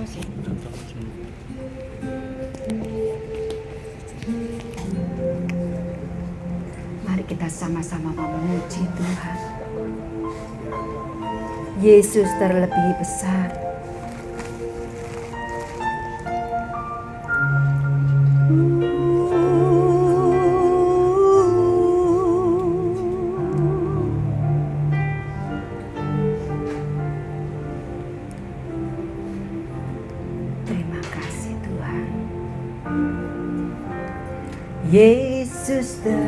kasih. Mari kita sama-sama memuji Tuhan. Yesus terlebih besar. Terima kasih Tuhan. Yesus terlebih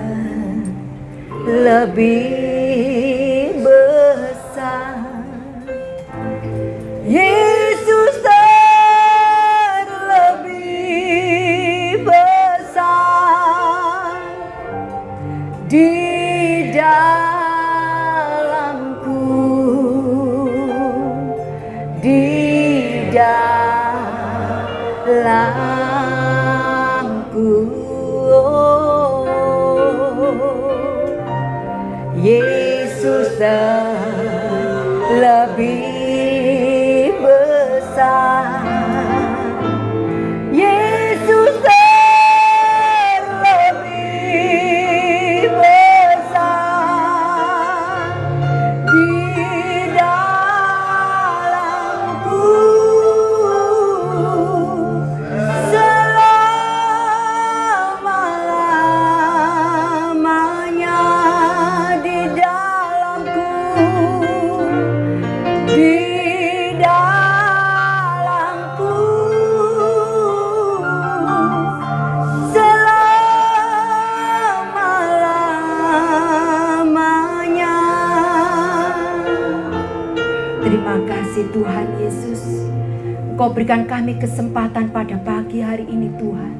besar. Yesus terlebih besar di dalamku, di dalamku. Yesus terlebih besar. Yesus terlebih besar di dalamku. Selama-lamanya di dalamku, di dalamku, selama-lamanya. Terima kasih Tuhan Yesus, Engkau berikan kami kesempatan pada pagi hari ini Tuhan,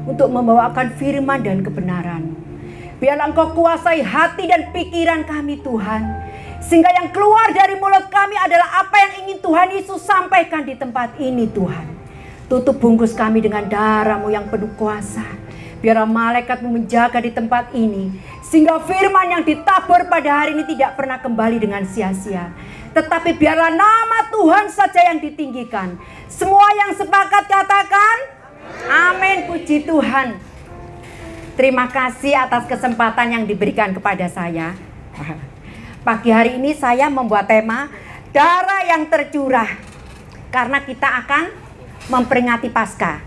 untuk membawakan firman dan kebenaran. Biarlah Engkau kuasai hati dan pikiran kami Tuhan, sehingga yang keluar dari mulut kami adalah apa yang ingin Tuhan Yesus sampaikan di tempat ini Tuhan. Tutup bungkus kami dengan darah-Mu yang penuh kuasa. Biarlah malaikat-Mu menjaga di tempat ini, sehingga firman yang ditabur pada hari ini tidak pernah kembali dengan sia-sia. Tetapi biarlah nama Tuhan saja yang ditinggikan. Semua yang sepakat katakan amin. Puji Tuhan. Terima kasih atas kesempatan yang diberikan kepada saya. Pagi hari ini saya membuat tema darah yang tercurah, karena kita akan memperingati Paskah.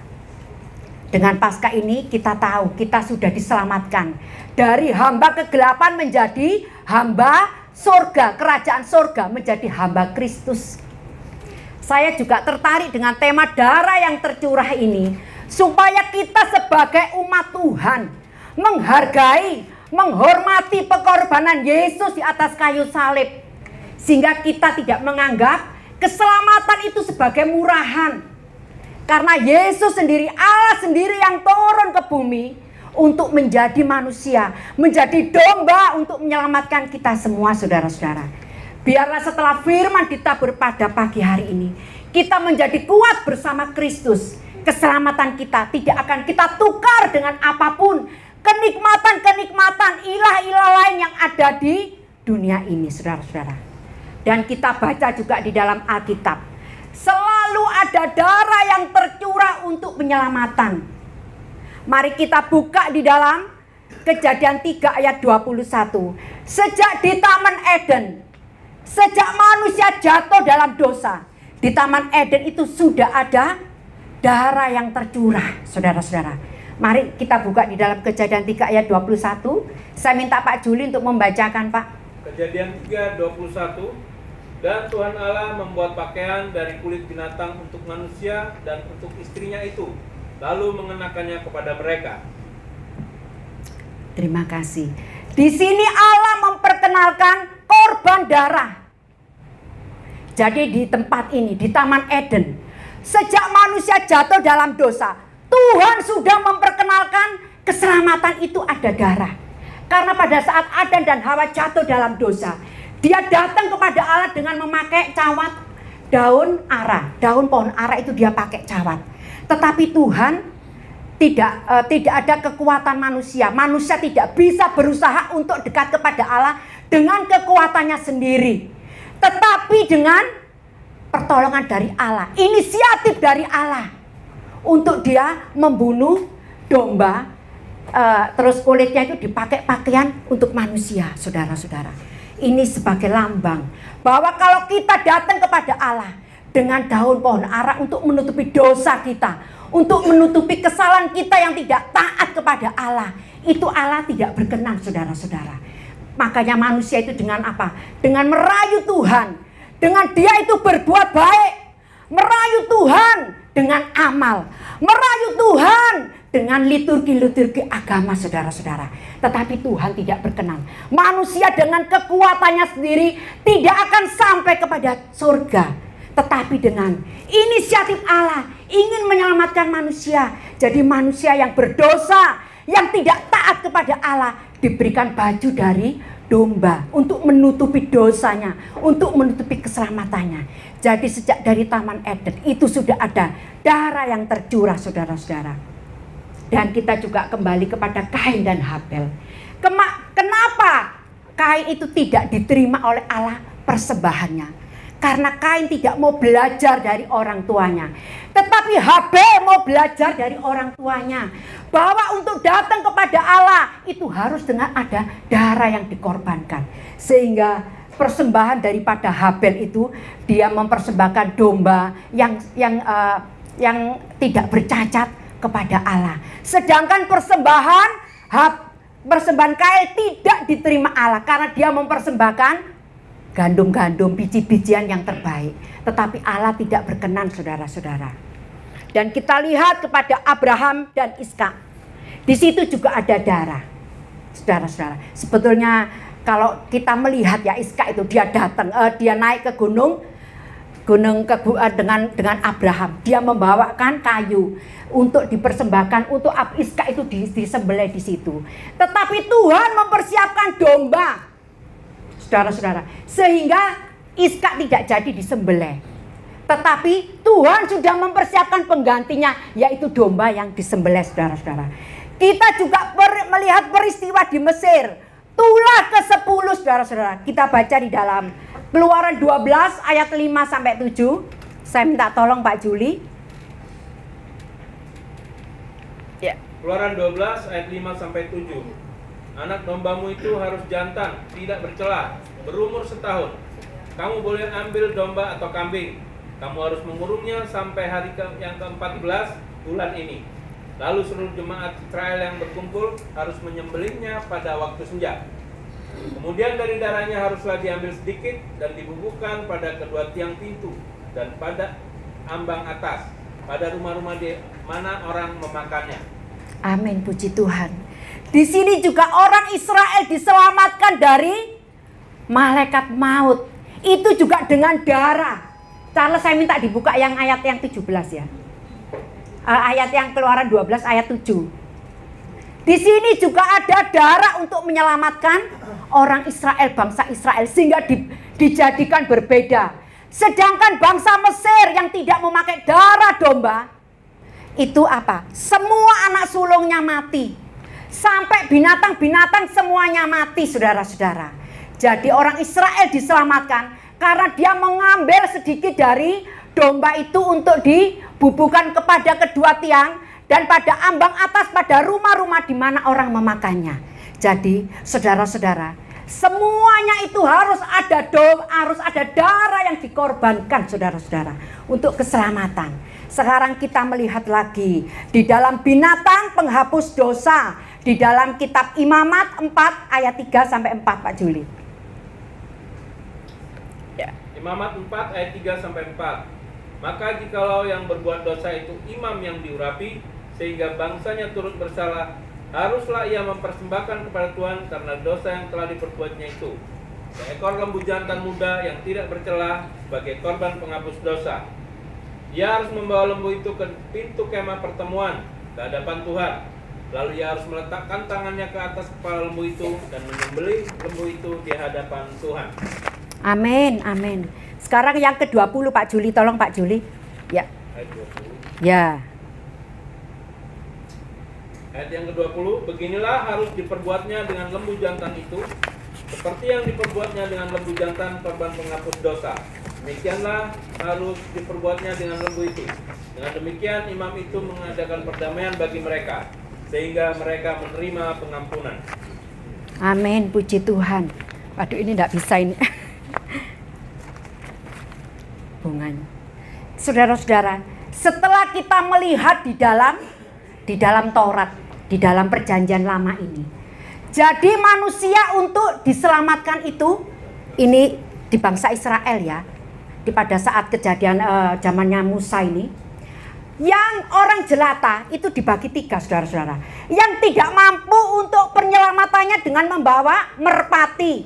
Dengan Paskah ini kita tahu kita sudah diselamatkan dari hamba kegelapan menjadi hamba surga, kerajaan surga menjadi hamba Kristus. Saya juga tertarik dengan tema darah yang tercurah ini, supaya kita sebagai umat Tuhan menghargai, menghormati pengorbanan Yesus di atas kayu salib, sehingga kita tidak menganggap keselamatan itu sebagai murahan, karena Yesus sendiri, Allah sendiri yang turun ke bumi untuk menjadi manusia, menjadi domba untuk menyelamatkan kita semua saudara-saudara. Biarlah setelah firman ditabur pada pagi hari ini, kita menjadi kuat bersama Kristus. Keselamatan kita tidak akan kita tukar dengan apapun. Kenikmatan-kenikmatan ilah-ilah lain yang ada di dunia ini saudara-saudara. Dan kita baca juga di dalam Alkitab, selalu ada darah yang tercurah untuk penyelamatan. Mari kita buka di dalam Kejadian 3 ayat 21. Sejak di Taman Eden, sejak manusia jatuh dalam dosa, di Taman Eden itu sudah ada darah yang tercurah saudara-saudara. Mari kita buka di dalam Kejadian 3 ayat 21. Saya minta Pak Juli untuk membacakan Pak. Kejadian 3 21. Dan Tuhan Allah membuat pakaian dari kulit binatang untuk manusia dan untuk istrinya itu, lalu mengenakannya kepada mereka. Terima kasih. Di sini Allah memperkenalkan korban darah. Jadi di tempat ini, di Taman Eden, sejak manusia jatuh dalam dosa, Tuhan sudah memperkenalkan keselamatan itu ada darah. Karena pada saat Adam dan Hawa jatuh dalam dosa, dia datang kepada Allah dengan memakai cawat daun ara. Daun pohon ara itu dia pakai cawat. Tetapi Tuhan tidak ada kekuatan manusia. Manusia tidak bisa berusaha untuk dekat kepada Allah dengan kekuatannya sendiri. Tetapi dengan pertolongan dari Allah, inisiatif dari Allah untuk dia membunuh domba. Terus kulitnya itu dipakai pakaian untuk manusia, saudara-saudara. Ini sebagai lambang bahwa kalau kita datang kepada Allah dengan daun pohon ara untuk menutupi dosa kita, untuk menutupi kesalahan kita yang tidak taat kepada Allah, itu Allah tidak berkenan, saudara-saudara. Makanya manusia itu dengan apa? Dengan merayu Tuhan, dengan dia itu berbuat baik, merayu Tuhan dengan amal, merayu Tuhan dengan liturgi-liturgi agama, saudara-saudara. Tetapi Tuhan tidak berkenan. Manusia dengan kekuatannya sendiri tidak akan sampai kepada surga. Tetapi dengan inisiatif Allah ingin menyelamatkan manusia. Jadi manusia yang berdosa, yang tidak taat kepada Allah, diberikan baju dari domba untuk menutupi dosanya, untuk menutupi keselamatannya. Jadi sejak dari Taman Eden itu sudah ada darah yang tercurah, saudara-saudara. Dan kita juga kembali kepada Kain dan Habel. Kenapa Kain itu tidak diterima oleh Allah persembahannya? Karena Kain tidak mau belajar dari orang tuanya. Tetapi Habel mau belajar dari orang tuanya. Bahwa untuk datang kepada Allah itu harus dengan ada darah yang dikorbankan. Sehingga persembahan daripada Habel itu, dia mempersembahkan domba yang tidak bercacat kepada Allah. Sedangkan persembahan Kain tidak diterima Allah karena dia mempersembahkan gandum-gandum, biji-bijian yang terbaik. Tetapi Allah tidak berkenan, saudara-saudara. Dan kita lihat kepada Abraham dan Ishak. Di situ juga ada darah, saudara-saudara. Sebetulnya kalau kita melihat ya, Ishak itu dia datang, dia naik ke gunung dengan Abraham. Dia membawakan kayu untuk dipersembahkan, untuk Ishak itu disembelih di situ. Tetapi Tuhan mempersiapkan domba, saudara-saudara, sehingga Ishak tidak jadi disembelih. Tetapi Tuhan sudah mempersiapkan penggantinya, yaitu domba yang disembelih, saudara-saudara. Kita juga melihat peristiwa di Mesir, tulah ke-10, saudara-saudara. Kita baca di dalam Keluaran 12 ayat 5 sampai 7. Saya minta tolong Pak Juli. Ya. Keluaran 12 ayat 5 sampai 7. Anak dombamu itu harus jantan, tidak bercela, berumur setahun. Kamu boleh ambil domba atau kambing. Kamu harus mengurungnya sampai hari yang ke-14 bulan ini. Lalu seluruh jemaat Israel yang berkumpul harus menyembelihnya pada waktu senja. Kemudian dari darahnya haruslah diambil sedikit dan dibubuhkan pada kedua tiang pintu dan pada ambang atas, pada rumah-rumah di mana orang memakannya. Amin, puji Tuhan. Di sini juga orang Israel diselamatkan dari malaikat maut. Itu juga dengan darah. Charles, saya minta dibuka yang ayat yang 17 ya. Ayat yang Keluaran 12 ayat 7. Di sini juga ada darah untuk menyelamatkan orang Israel, bangsa Israel, sehingga dijadikan berbeda. Sedangkan bangsa Mesir yang tidak memakai darah domba, itu apa? Semua anak sulungnya mati. Sampai binatang-binatang semuanya mati, saudara-saudara. Jadi orang Israel diselamatkan karena dia mengambil sedikit dari domba itu untuk dibubuhkan kepada kedua tiang dan pada ambang atas pada rumah-rumah di mana orang memakannya. Jadi saudara-saudara, semuanya itu harus ada darah yang dikorbankan, saudara-saudara, untuk keselamatan. Sekarang kita melihat lagi di dalam binatang penghapus dosa, di dalam kitab Imamat 4 ayat 3 sampai 4, Pak Juli. Ya. Imamat 4 ayat 3 sampai 4. Maka jikalau yang berbuat dosa itu imam yang diurapi sehingga bangsanya turut bersalah, haruslah ia mempersembahkan kepada Tuhan karena dosa yang telah diperbuatnya itu seekor lembu jantan muda yang tidak bercela sebagai korban penghapus dosa. Ia harus membawa lembu itu ke pintu kemah pertemuan ke hadapan Tuhan. Lalu ia harus meletakkan tangannya ke atas kepala lembu itu dan menyembelih lembu itu di hadapan Tuhan. Amin, amin. Sekarang yang ke-20, Pak Juli, tolong Pak Juli. Ya. Ayat 20. Ya. Ayat yang ke-20, beginilah harus diperbuatnya dengan lembu jantan itu, seperti yang diperbuatnya dengan lembu jantan korban penghapus dosa. Demikianlah harus diperbuatnya dengan lembu itu. Dengan demikian imam itu mengadakan perdamaian bagi mereka, sehingga mereka menerima pengampunan. Amin, puji Tuhan. Waduh, ini enggak bisa ini. Bunganya. Saudara-saudara, setelah kita melihat di dalam Taurat, di dalam perjanjian lama ini, jadi manusia untuk diselamatkan itu, ini di bangsa Israel ya, pada saat kejadian zamannya Musa ini, yang orang jelata itu dibagi 3, saudara-saudara. Yang tidak mampu untuk penyelamatannya dengan membawa merpati,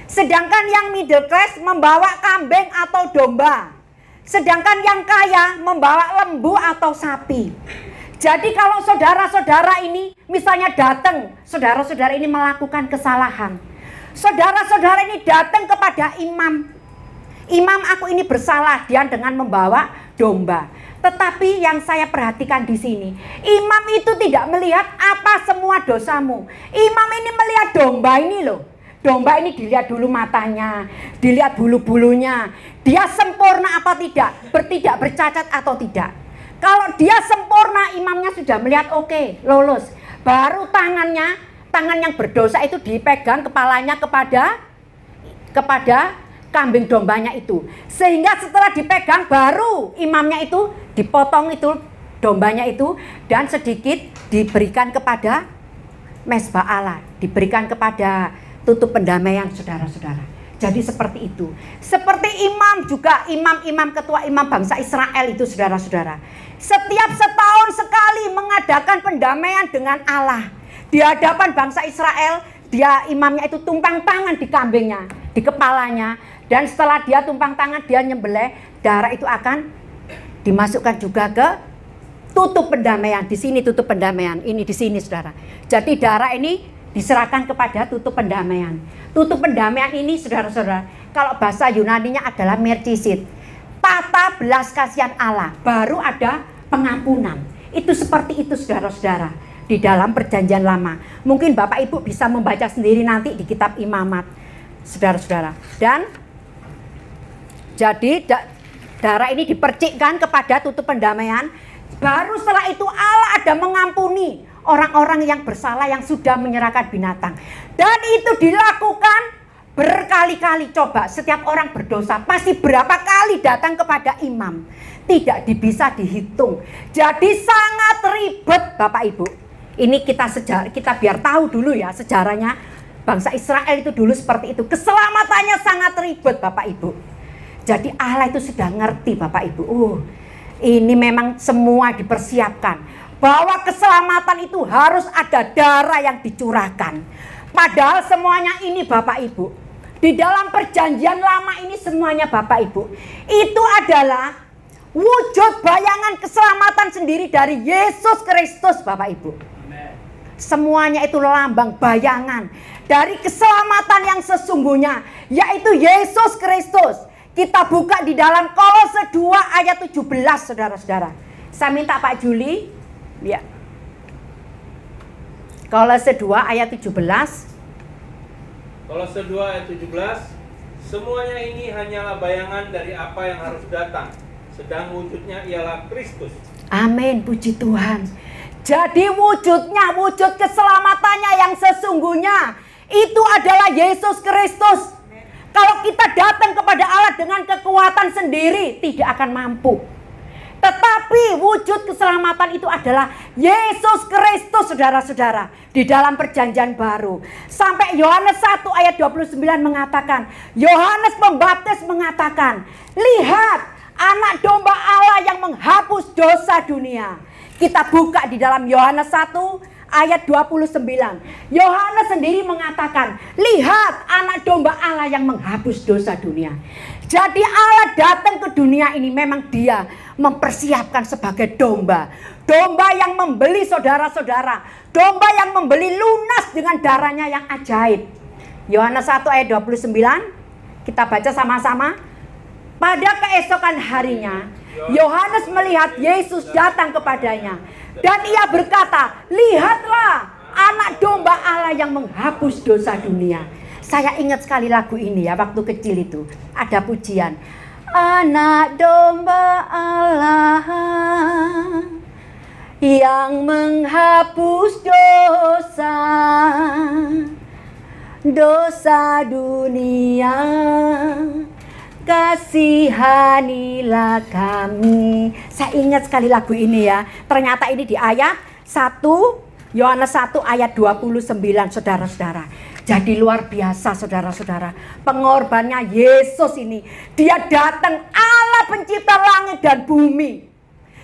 sedangkan yang middle class membawa kambing atau domba, sedangkan yang kaya membawa lembu atau sapi. Jadi kalau saudara-saudara ini misalnya datang, saudara-saudara ini melakukan kesalahan, saudara-saudara ini datang kepada imam, imam, aku ini bersalah, dia dengan membawa domba. Tetapi yang saya perhatikan di sini, imam itu tidak melihat apa semua dosamu. Imam ini melihat domba ini loh. Domba ini dilihat dulu matanya, dilihat bulu-bulunya, dia sempurna apa tidak, tidak bercacat atau tidak. Kalau dia sempurna, imamnya sudah melihat oke, lolos. Baru tangan yang berdosa itu dipegang kepalanya kepada kambing dombanya itu. Sehingga setelah dipegang baru imamnya itu dipotong itu dombanya itu, dan sedikit diberikan kepada mezbah Allah, diberikan kepada tutup pendamaian, saudara-saudara. Jadi seperti itu. Seperti imam juga, imam-imam ketua imam bangsa Israel itu, saudara-saudara, setiap setahun sekali mengadakan pendamaian dengan Allah di hadapan bangsa Israel. Dia imamnya itu tumpang tangan di kambingnya, di kepalanya, dan setelah dia tumpang tangan, dia nyembelih, darah itu akan dimasukkan juga ke tutup pendamaian. Di sini tutup pendamaian, ini di sini, saudara. Jadi darah ini diserahkan kepada tutup pendamaian. Tutup pendamaian ini, saudara-saudara, kalau bahasa Yunaninya adalah mercisit, tata belas kasihan Allah, baru ada pengampunan. Itu seperti itu, saudara-saudara, di dalam perjanjian lama. Mungkin Bapak Ibu bisa membaca sendiri nanti di kitab Imamat, saudara-saudara. Dan jadi darah ini dipercikkan kepada tutup pendamaian. Baru setelah itu Allah ada mengampuni orang-orang yang bersalah yang sudah menyerahkan binatang. Dan itu dilakukan berkali-kali. Coba setiap orang berdosa pasti berapa kali datang kepada imam. Tidak bisa dihitung. Jadi sangat ribet, Bapak Ibu. Ini kita biar tahu dulu ya sejarahnya. Bangsa Israel itu dulu seperti itu. Keselamatannya sangat ribet, Bapak Ibu. Jadi Allah itu sudah ngerti, Bapak Ibu. Ini memang semua dipersiapkan. Bahwa keselamatan itu harus ada darah yang dicurahkan. Padahal semuanya ini, Bapak Ibu, di dalam perjanjian lama ini semuanya, Bapak Ibu, itu adalah wujud bayangan keselamatan sendiri dari Yesus Kristus, Bapak Ibu. Semuanya itu lambang bayangan dari keselamatan yang sesungguhnya, yaitu Yesus Kristus. Kita buka di dalam Kolose 2 ayat 17, saudara-saudara. Saya minta Pak Juli, ya. Kolose 2 ayat 17. Kolose 2 ayat 17. Semuanya ini hanyalah bayangan dari apa yang harus datang, sedang wujudnya ialah Kristus. Amin, puji Tuhan. Jadi wujudnya, wujud keselamatannya yang sesungguhnya itu adalah Yesus Kristus. Kalau kita datang kepada Allah dengan kekuatan sendiri, tidak akan mampu. Tetapi wujud keselamatan itu adalah Yesus Kristus, saudara-saudara, di dalam perjanjian baru. Sampai Yohanes 1 ayat 29 mengatakan, Yohanes Pembaptis mengatakan, lihat anak domba Allah yang menghapus dosa dunia. Kita buka di dalam Yohanes 1 ayat 29. Yohanes sendiri mengatakan, lihat anak domba Allah yang menghapus dosa dunia. Jadi Allah datang ke dunia ini memang dia mempersiapkan sebagai domba. Domba yang membeli saudara-saudara. Domba yang membeli lunas dengan darahnya yang ajaib. Yohanes 1 ayat 29. Kita baca sama-sama. Pada keesokan harinya, Yohanes melihat Yesus datang kepadanya. Dan ia berkata, lihatlah anak domba Allah yang menghapus dosa dunia. Saya ingat sekali lagu ini ya, waktu kecil itu. Ada pujian. Anak domba Allah yang menghapus dosa dunia, kasihanilah kami. Saya ingat sekali lagu ini ya. Ternyata ini di ayat 1 Yohanes 1 ayat 29, saudara-saudara. Jadi luar biasa, saudara-saudara. Pengorbannya Yesus ini. Dia datang, Allah pencipta langit dan bumi.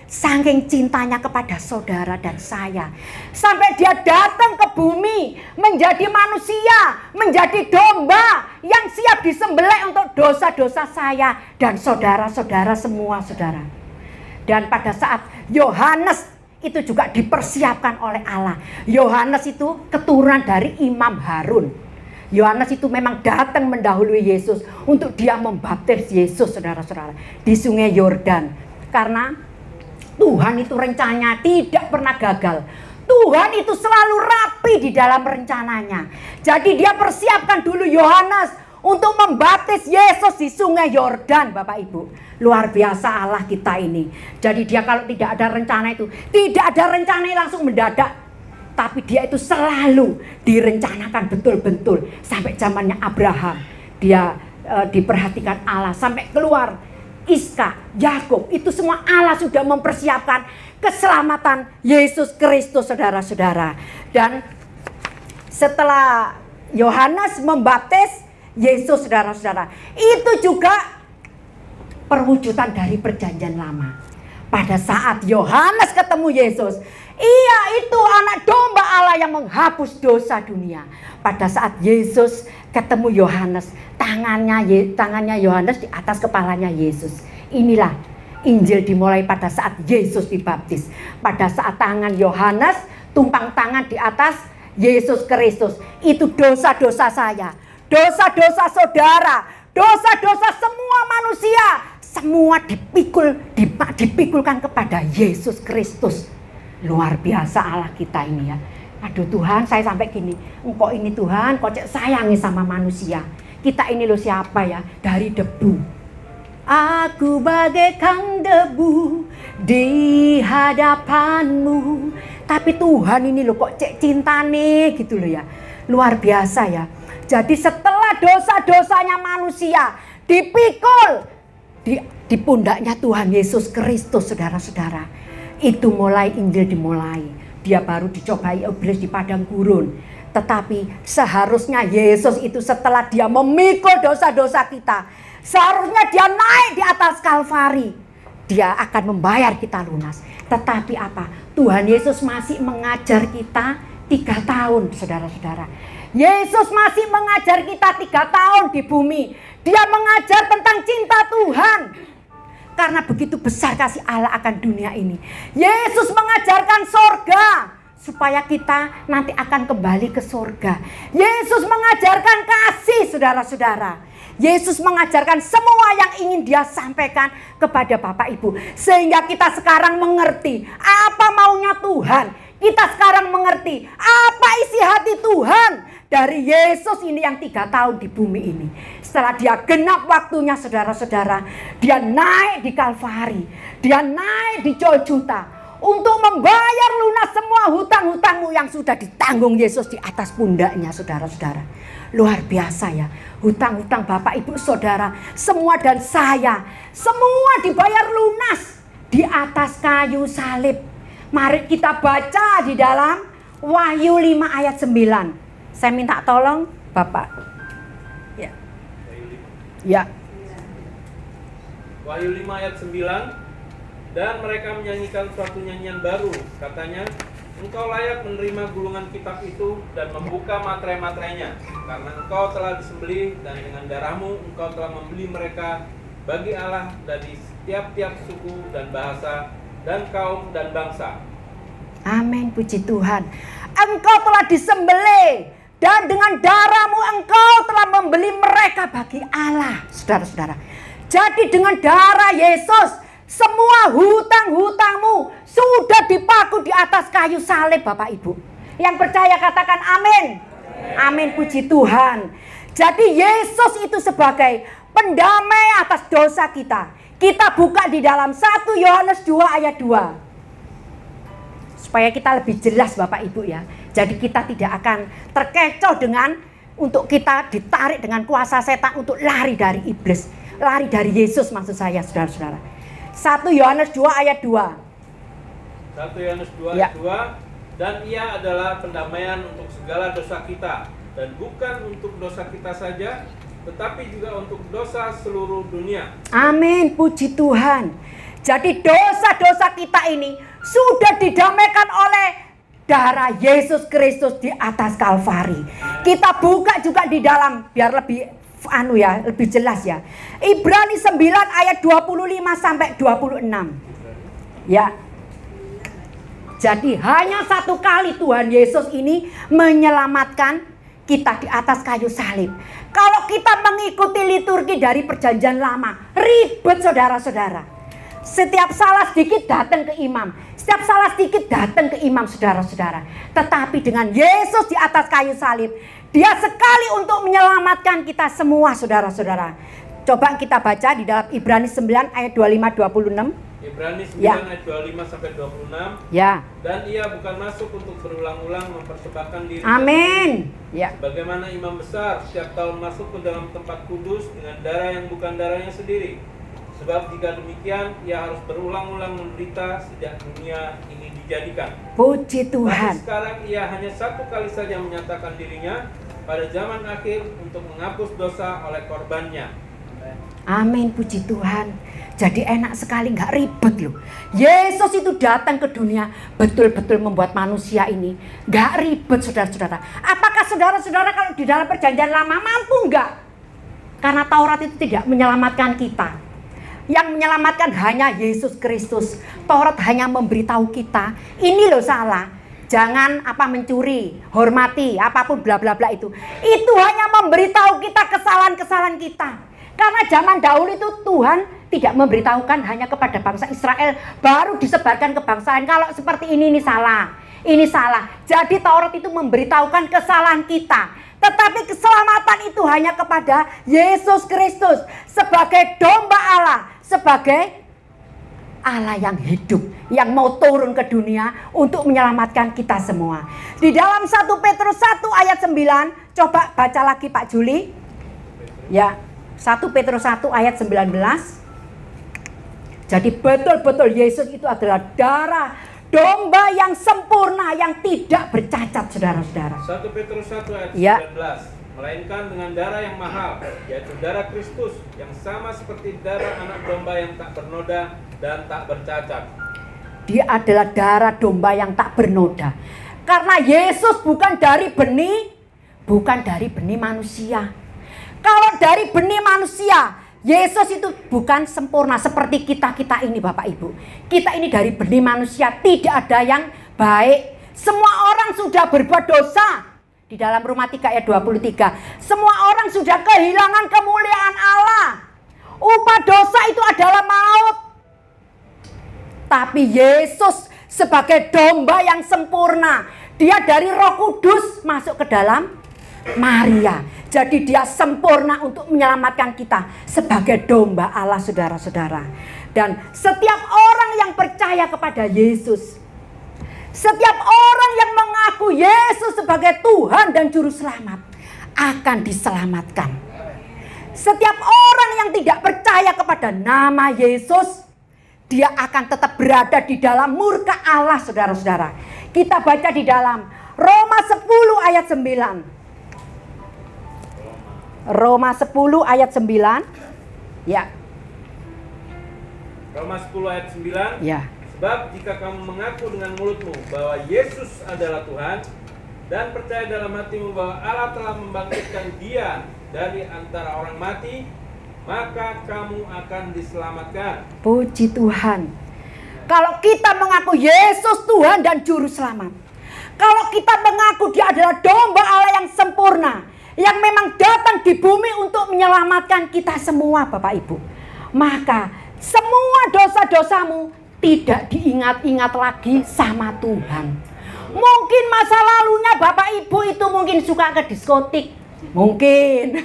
Saking cintanya kepada saudara dan saya. Sampai dia datang ke bumi. Menjadi manusia. Menjadi domba. Yang siap disembelih untuk dosa-dosa saya. Dan saudara-saudara semua, saudara. Dan pada saat Yohanes itu juga dipersiapkan oleh Allah. Yohanes itu keturunan dari Imam Harun. Yohanes itu memang datang mendahului Yesus untuk dia membaptis Yesus, saudara-saudara, di sungai Yordan. Karena Tuhan itu rencananya tidak pernah gagal. Tuhan itu selalu rapi di dalam rencananya. Jadi dia persiapkan dulu Yohanes untuk membaptis Yesus di sungai Yordan, Bapak Ibu. Luar biasa Allah kita ini. Jadi dia kalau tidak ada rencana itu, tidak ada rencana langsung mendadak. Tapi dia itu selalu direncanakan betul-betul. Sampai zamannya Abraham. Dia diperhatikan Allah sampai keluar Iska, Yakub. Itu semua Allah sudah mempersiapkan keselamatan Yesus Kristus, saudara-saudara. Dan setelah Yohanes membaptis Yesus, saudara-saudara, itu juga perwujudan dari perjanjian lama. Pada saat Yohanes ketemu Yesus, ia itu anak domba Allah yang menghapus dosa dunia. Pada saat Yesus ketemu Yohanes, tangannya Yohanes di atas kepalanya Yesus. Inilah Injil dimulai pada saat Yesus dibaptis. Pada saat tangan Yohanes tumpang tangan di atas Yesus Kristus. Itu dosa-dosa saya, dosa-dosa saudara, dosa-dosa semua manusia. Semua dipikulkan kepada Yesus Kristus. Luar biasa Allah kita ini ya. Aduh Tuhan, saya sampai gini. Engkau ini Tuhan, kok cek sayangi sama manusia. Kita ini loh siapa ya? Dari debu. Aku bagaikan debu di hadapanmu. Tapi Tuhan ini loh kok cek cinta nih gitu loh ya. Luar biasa ya. Jadi setelah dosa-dosanya manusia dipikul di pundaknya Tuhan Yesus Kristus, saudara-saudara. Itu mulai Injil dimulai. Dia baru dicobai iblis di padang gurun. Tetapi seharusnya Yesus itu setelah dia memikul dosa-dosa kita, seharusnya dia naik di atas Kalvari. Dia akan membayar kita lunas. Tetapi apa? Tuhan Yesus masih mengajar kita 3 tahun, saudara-saudara. Yesus masih mengajar kita 3 tahun di bumi. Dia mengajar tentang cinta Tuhan. Karena begitu besar kasih Allah akan dunia ini. Yesus mengajarkan sorga. Supaya kita nanti akan kembali ke sorga. Yesus mengajarkan kasih, saudara-saudara. Yesus mengajarkan semua yang ingin dia sampaikan kepada Bapak Ibu. Sehingga kita sekarang mengerti apa maunya Tuhan. Kita sekarang mengerti apa isi hati Tuhan dari Yesus ini yang 3 tahun di bumi ini. Setelah dia genap waktunya, saudara-saudara, dia naik di Kalvari, dia naik di Golgota untuk membayar lunas semua hutang-hutangmu yang sudah ditanggung Yesus di atas pundaknya, saudara-saudara. Luar biasa ya, hutang-hutang Bapak Ibu Saudara, semua dan saya, semua dibayar lunas di atas kayu salib. Mari kita baca di dalam Wahyu 5 ayat 9. Saya minta tolong Bapak. Ya. Ya. Wahyu 5 ayat 9. Dan mereka menyanyikan suatu nyanyian baru. Katanya, engkau layak menerima gulungan kitab itu dan membuka materai-materainya. Karena engkau telah disembelih dan dengan darahmu engkau telah membeli mereka bagi Allah dari tiap-tiap suku dan bahasa dan kaum dan bangsa. Amin, puji Tuhan. Engkau telah disembelih dan dengan darahmu engkau telah membeli mereka bagi Allah, saudara-saudara. Jadi dengan darah Yesus, semua hutang-hutangmu sudah dipaku di atas kayu salib, Bapak Ibu. Yang percaya katakan amin. Amin, puji Tuhan. Jadi Yesus itu sebagai pendamai atas dosa kita. Kita buka di dalam 1 Yohanes 2 ayat 2. Supaya kita lebih jelas Bapak Ibu ya. Jadi kita tidak akan terkecoh dengan untuk kita ditarik dengan kuasa setan untuk lari dari iblis. Lari dari Yesus maksud saya saudara-saudara. 1 Yohanes 2 ayat 2. 1 Yohanes 2 ayat 2. Dan ia adalah pendamaian untuk segala dosa kita, dan bukan untuk dosa kita saja, tetapi juga untuk dosa seluruh dunia. Amin, puji Tuhan. Jadi dosa-dosa kita ini sudah didamaikan oleh darah Yesus Kristus di atas Kalvari. Kita buka juga di dalam biar lebih lebih jelas ya. Ibrani 9 ayat 25 sampai 26. Ya. Jadi hanya satu kali Tuhan Yesus ini menyelamatkan kita di atas kayu salib. Kalau kita mengikuti liturgi dari perjanjian lama, ribet saudara-saudara. Setiap salah sedikit datang ke imam. Setiap salah sedikit datang ke imam saudara-saudara. Tetapi dengan Yesus di atas kayu salib, Dia sekali untuk menyelamatkan kita semua saudara-saudara. Coba kita baca di dalam Ibrani 9 ayat 25-26. Ibrani 9 ayat 25 sampai 26. Ya. Dan ia bukan masuk untuk berulang-ulang mempersembahkan diri. Amin. Ya. Bagaimana imam besar setiap tahun masuk ke dalam tempat kudus dengan darah yang bukan darahnya sendiri. Sebab jika demikian ia harus berulang-ulang menderita sejak dunia ini dijadikan. Puji Tuhan. Tapi sekarang ia hanya satu kali saja menyatakan dirinya pada zaman akhir untuk menghapus dosa oleh korbannya. Amin, puji Tuhan. Jadi enak sekali, nggak ribet loh. Yesus itu datang ke dunia betul-betul membuat manusia ini nggak ribet saudara-saudara. Apakah saudara-saudara kalau di dalam perjanjian lama mampu nggak? Karena Taurat itu tidak menyelamatkan kita. Yang menyelamatkan hanya Yesus Kristus. Taurat hanya memberitahu kita, ini loh salah. Jangan mencuri, hormati, apapun bla bla bla itu. Itu hanya memberitahu kita kesalahan-kesalahan kita. Karena zaman dahulu itu Tuhan tidak memberitahukan hanya kepada bangsa Israel, baru disebarkan ke bangsa lain. Kalau seperti ini salah, ini salah. Jadi Taurat itu memberitahukan kesalahan kita. Tetapi keselamatan itu hanya kepada Yesus Kristus sebagai domba Allah, sebagai Allah yang hidup, yang mau turun ke dunia untuk menyelamatkan kita semua. Di dalam 1 Petrus 1 ayat 9, coba baca lagi Pak Juli. Ya, 1 Petrus 1 ayat 19. Jadi betul-betul Yesus itu adalah darah domba yang sempurna, yang tidak bercacat saudara-saudara. 1 Petrus 1 ayat 19. Ya. Melainkan dengan darah yang mahal, yaitu darah Kristus, yang sama seperti darah anak domba yang tak bernoda dan tak bercacat. Dia adalah darah domba yang tak bernoda. Karena Yesus bukan dari benih manusia. Kalau dari benih manusia, Yesus itu bukan sempurna seperti kita ini Bapak Ibu. Kita ini dari benih manusia, tidak ada yang baik. Semua orang sudah berbuat dosa. Di dalam Roma 3 ayat 23. Semua orang sudah kehilangan kemuliaan Allah. Upah dosa itu adalah maut. Tapi Yesus sebagai domba yang sempurna, Dia dari Roh Kudus masuk ke dalam Maria. Jadi Dia sempurna untuk menyelamatkan kita sebagai domba Allah saudara-saudara. Dan setiap orang yang percaya kepada Yesus, setiap orang yang mengaku Yesus sebagai Tuhan dan Juru Selamat akan diselamatkan. Setiap orang yang tidak percaya kepada nama Yesus, dia akan tetap berada di dalam murka Allah saudara-saudara. Kita baca di dalam Roma 10 ayat 9. Roma 10 ayat 9. Ya. Roma 10 ayat 9. Ya. Sebab jika kamu mengaku dengan mulutmu bahwa Yesus adalah Tuhan dan percaya dalam hatimu bahwa Allah telah membangkitkan Dia dari antara orang mati, maka kamu akan diselamatkan. Puji Tuhan. Kalau kita mengaku Yesus Tuhan dan Juru Selamat, kalau kita mengaku Dia adalah domba Allah yang sempurna, yang memang datang di bumi untuk menyelamatkan kita semua Bapak Ibu, maka semua dosa-dosamu tidak diingat-ingat lagi sama Tuhan. Mungkin masa lalunya Bapak Ibu itu mungkin suka ke diskotik. Mungkin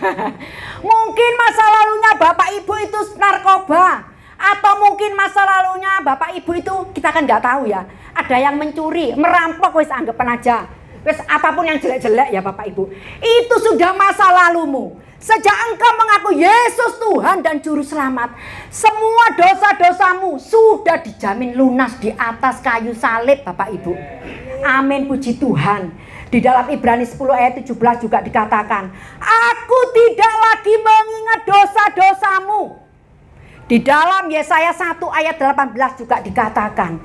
mungkin masa lalunya Bapak Ibu itu narkoba, atau mungkin masa lalunya Bapak Ibu itu kita kan nggak tahu ya. Ada yang mencuri, merampok, wis anggapan aja. Wis apapun yang jelek-jelek ya Bapak Ibu. Itu sudah masa lalumu. Sejak engkau mengaku Yesus Tuhan dan Juru Selamat, semua dosa-dosamu sudah dijamin lunas di atas kayu salib Bapak Ibu. Amin, puji Tuhan. Di dalam Ibrani 10 ayat 17 juga dikatakan, aku tidak lagi mengingat dosa-dosamu. Di dalam Yesaya 1 ayat 18 juga dikatakan,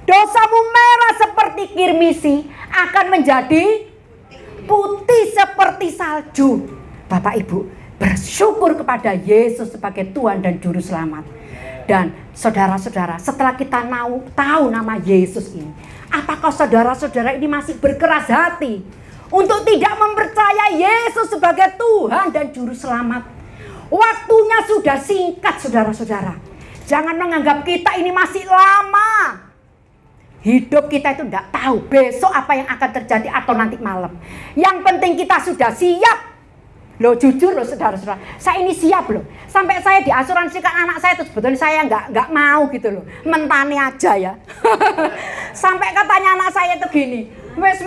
dosamu merah seperti kirmisi akan menjadi putih seperti salju. Bapak Ibu, bersyukur kepada Yesus sebagai Tuhan dan Juru Selamat. Dan saudara-saudara, setelah kita tahu nama Yesus ini, apakah saudara-saudara ini masih berkeras hati untuk tidak mempercayai Yesus sebagai Tuhan dan Juru Selamat? Waktunya sudah singkat saudara-saudara. Jangan menganggap kita ini masih lama. Hidup kita itu tidak tahu besok apa yang akan terjadi atau nanti malam. Yang penting kita sudah siap. Loh jujur loh saudara-saudara, saya ini siap loh. Sampai saya diasuransikan anak saya itu sebetulnya saya nggak mau gitu loh. Mentani aja ya. Sampai katanya anak saya itu gini, wes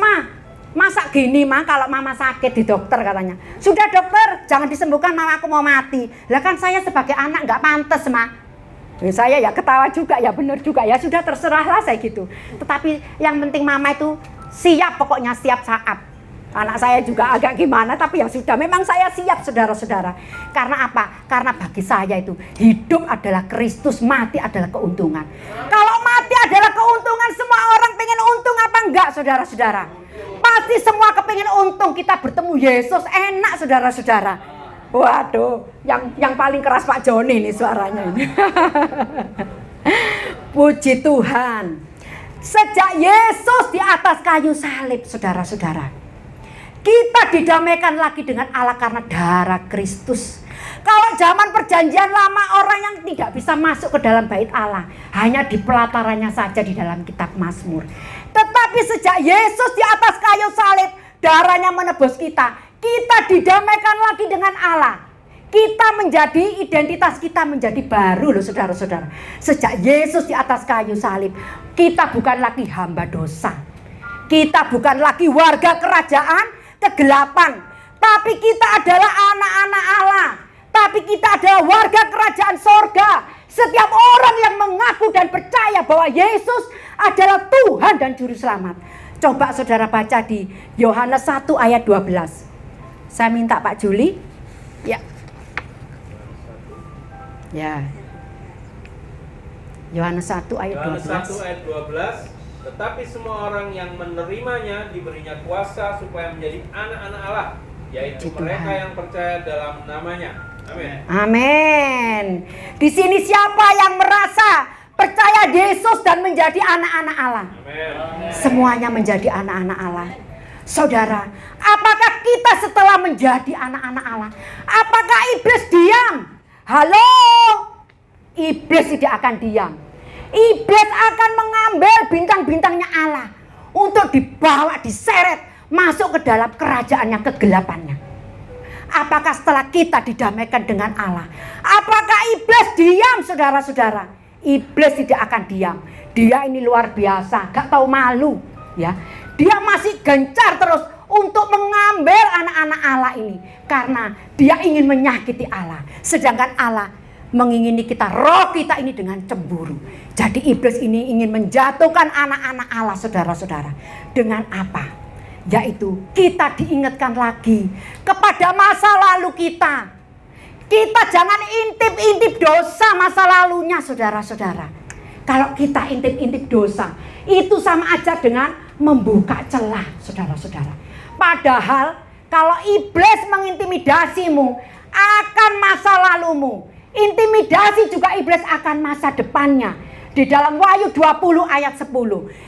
masa gini kalau mama sakit di dokter katanya. Sudah dokter, jangan disembuhkan, mama aku mau mati. Lah kan saya sebagai anak nggak pantas saya ya ketawa juga ya, bener juga ya, sudah terserahlah saya gitu. Tetapi yang penting mama itu siap, pokoknya siap saat. Anak saya juga agak gimana, tapi ya sudah, memang saya siap saudara-saudara. Karena apa? Karena bagi saya itu hidup adalah Kristus, mati adalah keuntungan. Kalau mati adalah keuntungan, semua orang pengen untung apa enggak saudara-saudara? Pasti semua kepingin untung, kita bertemu Yesus enak saudara-saudara. Waduh, yang paling keras Pak Joni nih suaranya ini. Puji Tuhan. Sejak Yesus di atas kayu salib saudara-saudara, kita didamaikan lagi dengan Allah karena darah Kristus. Kalau zaman perjanjian lama orang yang tidak bisa masuk ke dalam bait Allah, hanya di pelatarannya saja di dalam kitab Mazmur. Tetapi sejak Yesus di atas kayu salib, darahnya menebus kita. Kita didamaikan lagi dengan Allah. Kita menjadi, identitas kita menjadi baru loh saudara-saudara. Sejak Yesus di atas kayu salib, kita bukan lagi hamba dosa. Kita bukan lagi warga kerajaan kegelapan, tapi kita adalah anak-anak Allah. Tapi kita adalah warga kerajaan sorga. Setiap orang yang mengaku dan percaya bahwa Yesus adalah Tuhan dan Juru Selamat. Coba saudara baca di Yohanes 1 ayat 12. Saya minta Pak Juli. Ya. Ya. Yohanes 1 ayat 12. Yohanes 1 ayat 12. Tetapi semua orang yang menerimanya diberinya kuasa supaya menjadi anak-anak Allah, yaitu mereka yang percaya dalam namanya. Amin. Amin. Di sini siapa yang merasa percaya Yesus dan menjadi anak-anak Allah? Amin. Semuanya menjadi anak-anak Allah. Saudara, apakah kita setelah menjadi anak-anak Allah, apakah iblis diam? Halo? Iblis tidak akan diam. Iblis akan mengambil bintang-bintangnya Allah untuk dibawa, diseret masuk ke dalam kerajaannya, kegelapannya. Apakah setelah kita didamaikan dengan Allah, apakah iblis diam saudara-saudara? Iblis tidak akan diam. Dia ini luar biasa, gak tahu malu ya. Dia masih gencar terus untuk mengambil anak-anak Allah ini karena dia ingin menyakiti Allah. Sedangkan Allah mengingini kita, roh kita ini dengan cemburu. Jadi iblis ini ingin menjatuhkan anak-anak Allah saudara-saudara. Dengan apa? Yaitu kita diingatkan lagi kepada masa lalu kita. Kita jangan intip-intip dosa masa lalunya saudara-saudara. Kalau kita intip-intip dosa, itu sama aja dengan membuka celah saudara-saudara. Padahal kalau iblis mengintimidasimu akan masa lalumu, intimidasi juga iblis akan masa depannya. Di dalam Wahyu 20 ayat 10,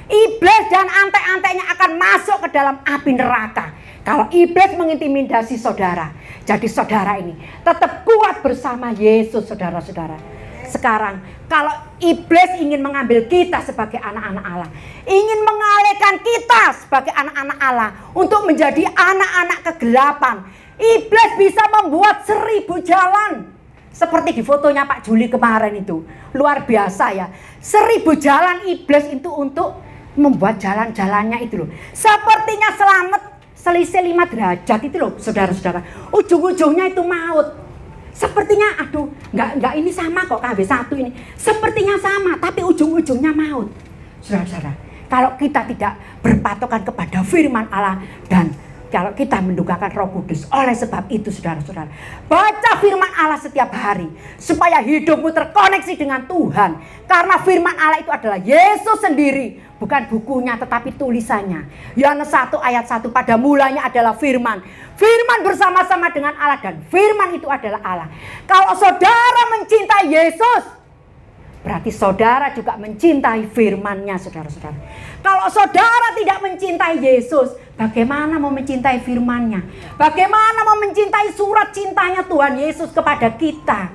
iblis dan antek-anteknya akan masuk ke dalam api neraka. Kalau iblis mengintimidasi saudara, jadi saudara ini tetap kuat bersama Yesus saudara-saudara. Sekarang kalau iblis ingin mengambil kita sebagai anak-anak Allah, ingin mengalihkan kita sebagai anak-anak Allah untuk menjadi anak-anak kegelapan, Iblis bisa membuat 1000 jalan. Seperti di fotonya Pak Juli kemarin itu. Luar biasa ya. 1000 jalan iblis itu untuk membuat jalan-jalannya itu loh. Sepertinya selamat selisih 5 derajat itu loh saudara-saudara. Ujung-ujungnya itu maut. Sepertinya aduh enggak ini sama kok KB1 ini. Sepertinya sama tapi ujung-ujungnya maut. Saudara-saudara, kalau kita tidak berpatokan kepada firman Allah dan kalau kita mendukakan Roh Kudus, oleh sebab itu saudara-saudara, baca firman Allah setiap hari supaya hidupmu terkoneksi dengan Tuhan. Karena firman Allah itu adalah Yesus sendiri, bukan bukunya tetapi tulisannya. Yohanes 1 ayat 1, pada mulanya adalah firman. Firman bersama-sama dengan Allah dan firman itu adalah Allah. Kalau saudara mencintai Yesus, berarti saudara juga mencintai firman-Nya, saudara-saudara. Kalau saudara tidak mencintai Yesus, bagaimana mau mencintai firman-Nya? Bagaimana mau mencintai surat cintanya Tuhan Yesus kepada kita?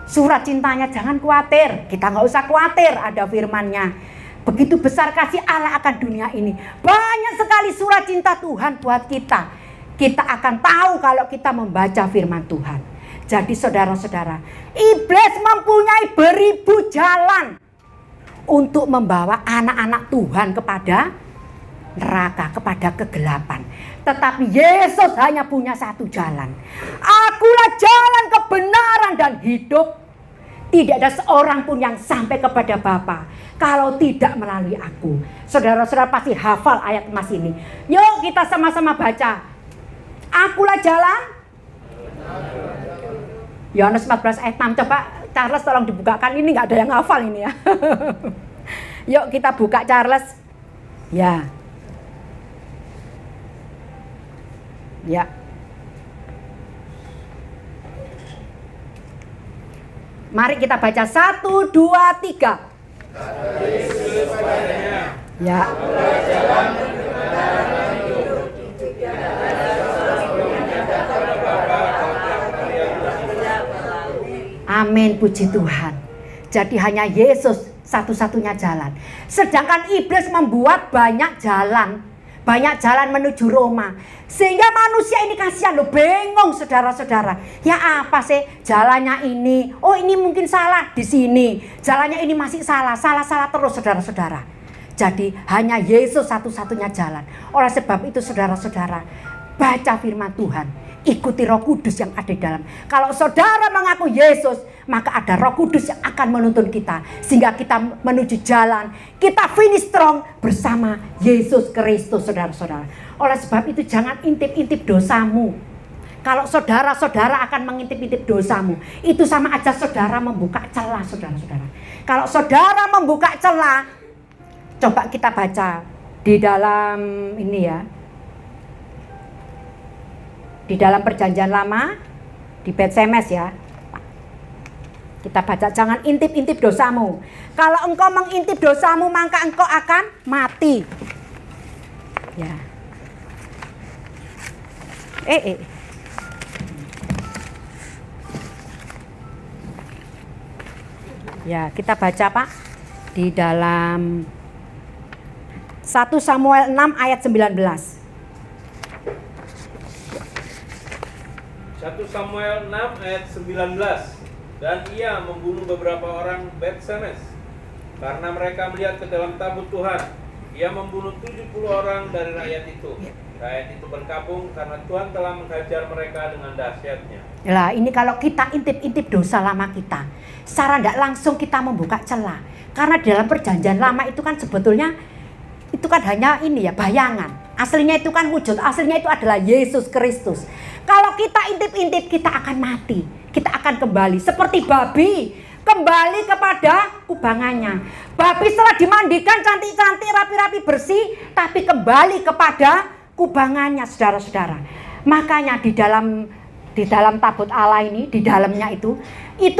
Surat cintanya, jangan khawatir. Kita nggak usah khawatir, ada firman-Nya. Begitu besar kasih Allah akan dunia ini. Banyak sekali surat cinta Tuhan buat kita. Kita akan tahu kalau kita membaca firman Tuhan. Jadi saudara-saudara, iblis mempunyai beribu jalan untuk membawa anak-anak Tuhan kepada neraka, kepada kegelapan. Tetapi Yesus hanya punya satu jalan. Akulah jalan kebenaran dan hidup. Tidak ada seorang pun yang sampai kepada Bapa kalau tidak melalui aku. Saudara-saudara pasti hafal ayat emas ini. Yuk kita sama-sama baca. Akulah jalan. Yohanes 14 ayat 6. Coba Charles tolong dibukakan. Ini nggak ada yang hafal ini ya. Yuk kita buka Charles. Ya. Ya. Mari kita baca 1, 2, 3. Ya. Amin, puji Tuhan. Jadi hanya Yesus satu-satunya jalan. Sedangkan iblis membuat banyak jalan menuju Roma. Sehingga manusia ini kasihan loh, bingung saudara-saudara. Ya apa sih jalannya ini? Oh ini mungkin salah di sini. Jalannya ini masih salah terus saudara-saudara. Jadi hanya Yesus satu-satunya jalan. Oleh sebab itu saudara-saudara, baca firman Tuhan. Ikuti Roh Kudus yang ada di dalam. Kalau saudara mengaku Yesus, maka ada Roh Kudus yang akan menuntun kita. Sehingga kita menuju jalan. Kita finish strong bersama Yesus Kristus, saudara-saudara. Oleh sebab itu jangan intip-intip dosamu. Kalau saudara-saudara akan mengintip-intip dosamu, itu sama aja saudara membuka celah, saudara-saudara. Kalau saudara membuka celah, coba kita baca di dalam ini ya. Di dalam perjanjian lama, di Bet-Semes ya. Kita baca, jangan intip-intip dosamu. Kalau engkau mengintip dosamu, maka engkau akan mati. Ya. Ya, kita baca Pak. Di dalam 1 Samuel 6 ayat 19. 1 Samuel 6 ayat 19. Dan ia membunuh beberapa orang Bet-Semes karena mereka melihat ke dalam tabut Tuhan. Ia membunuh 70 orang dari rakyat itu. Rakyat itu berkabung karena Tuhan telah menghajar mereka dengan dahsyatnya. Lah ini kalau kita intip-intip dosa lama kita, secara tidak langsung kita membuka celah. Karena dalam perjanjian lama itu kan sebetulnya itu kan hanya ini ya, bayangan. Aslinya itu kan wujud, aslinya itu adalah Yesus Kristus. Kalau kita intip-intip, kita akan mati. Kita akan kembali seperti babi, kembali kepada kubangannya. Babi setelah dimandikan cantik-cantik, rapi-rapi, bersih, tapi kembali kepada kubangannya, saudara-saudara. Makanya di dalam tabut Allah ini, di dalamnya itu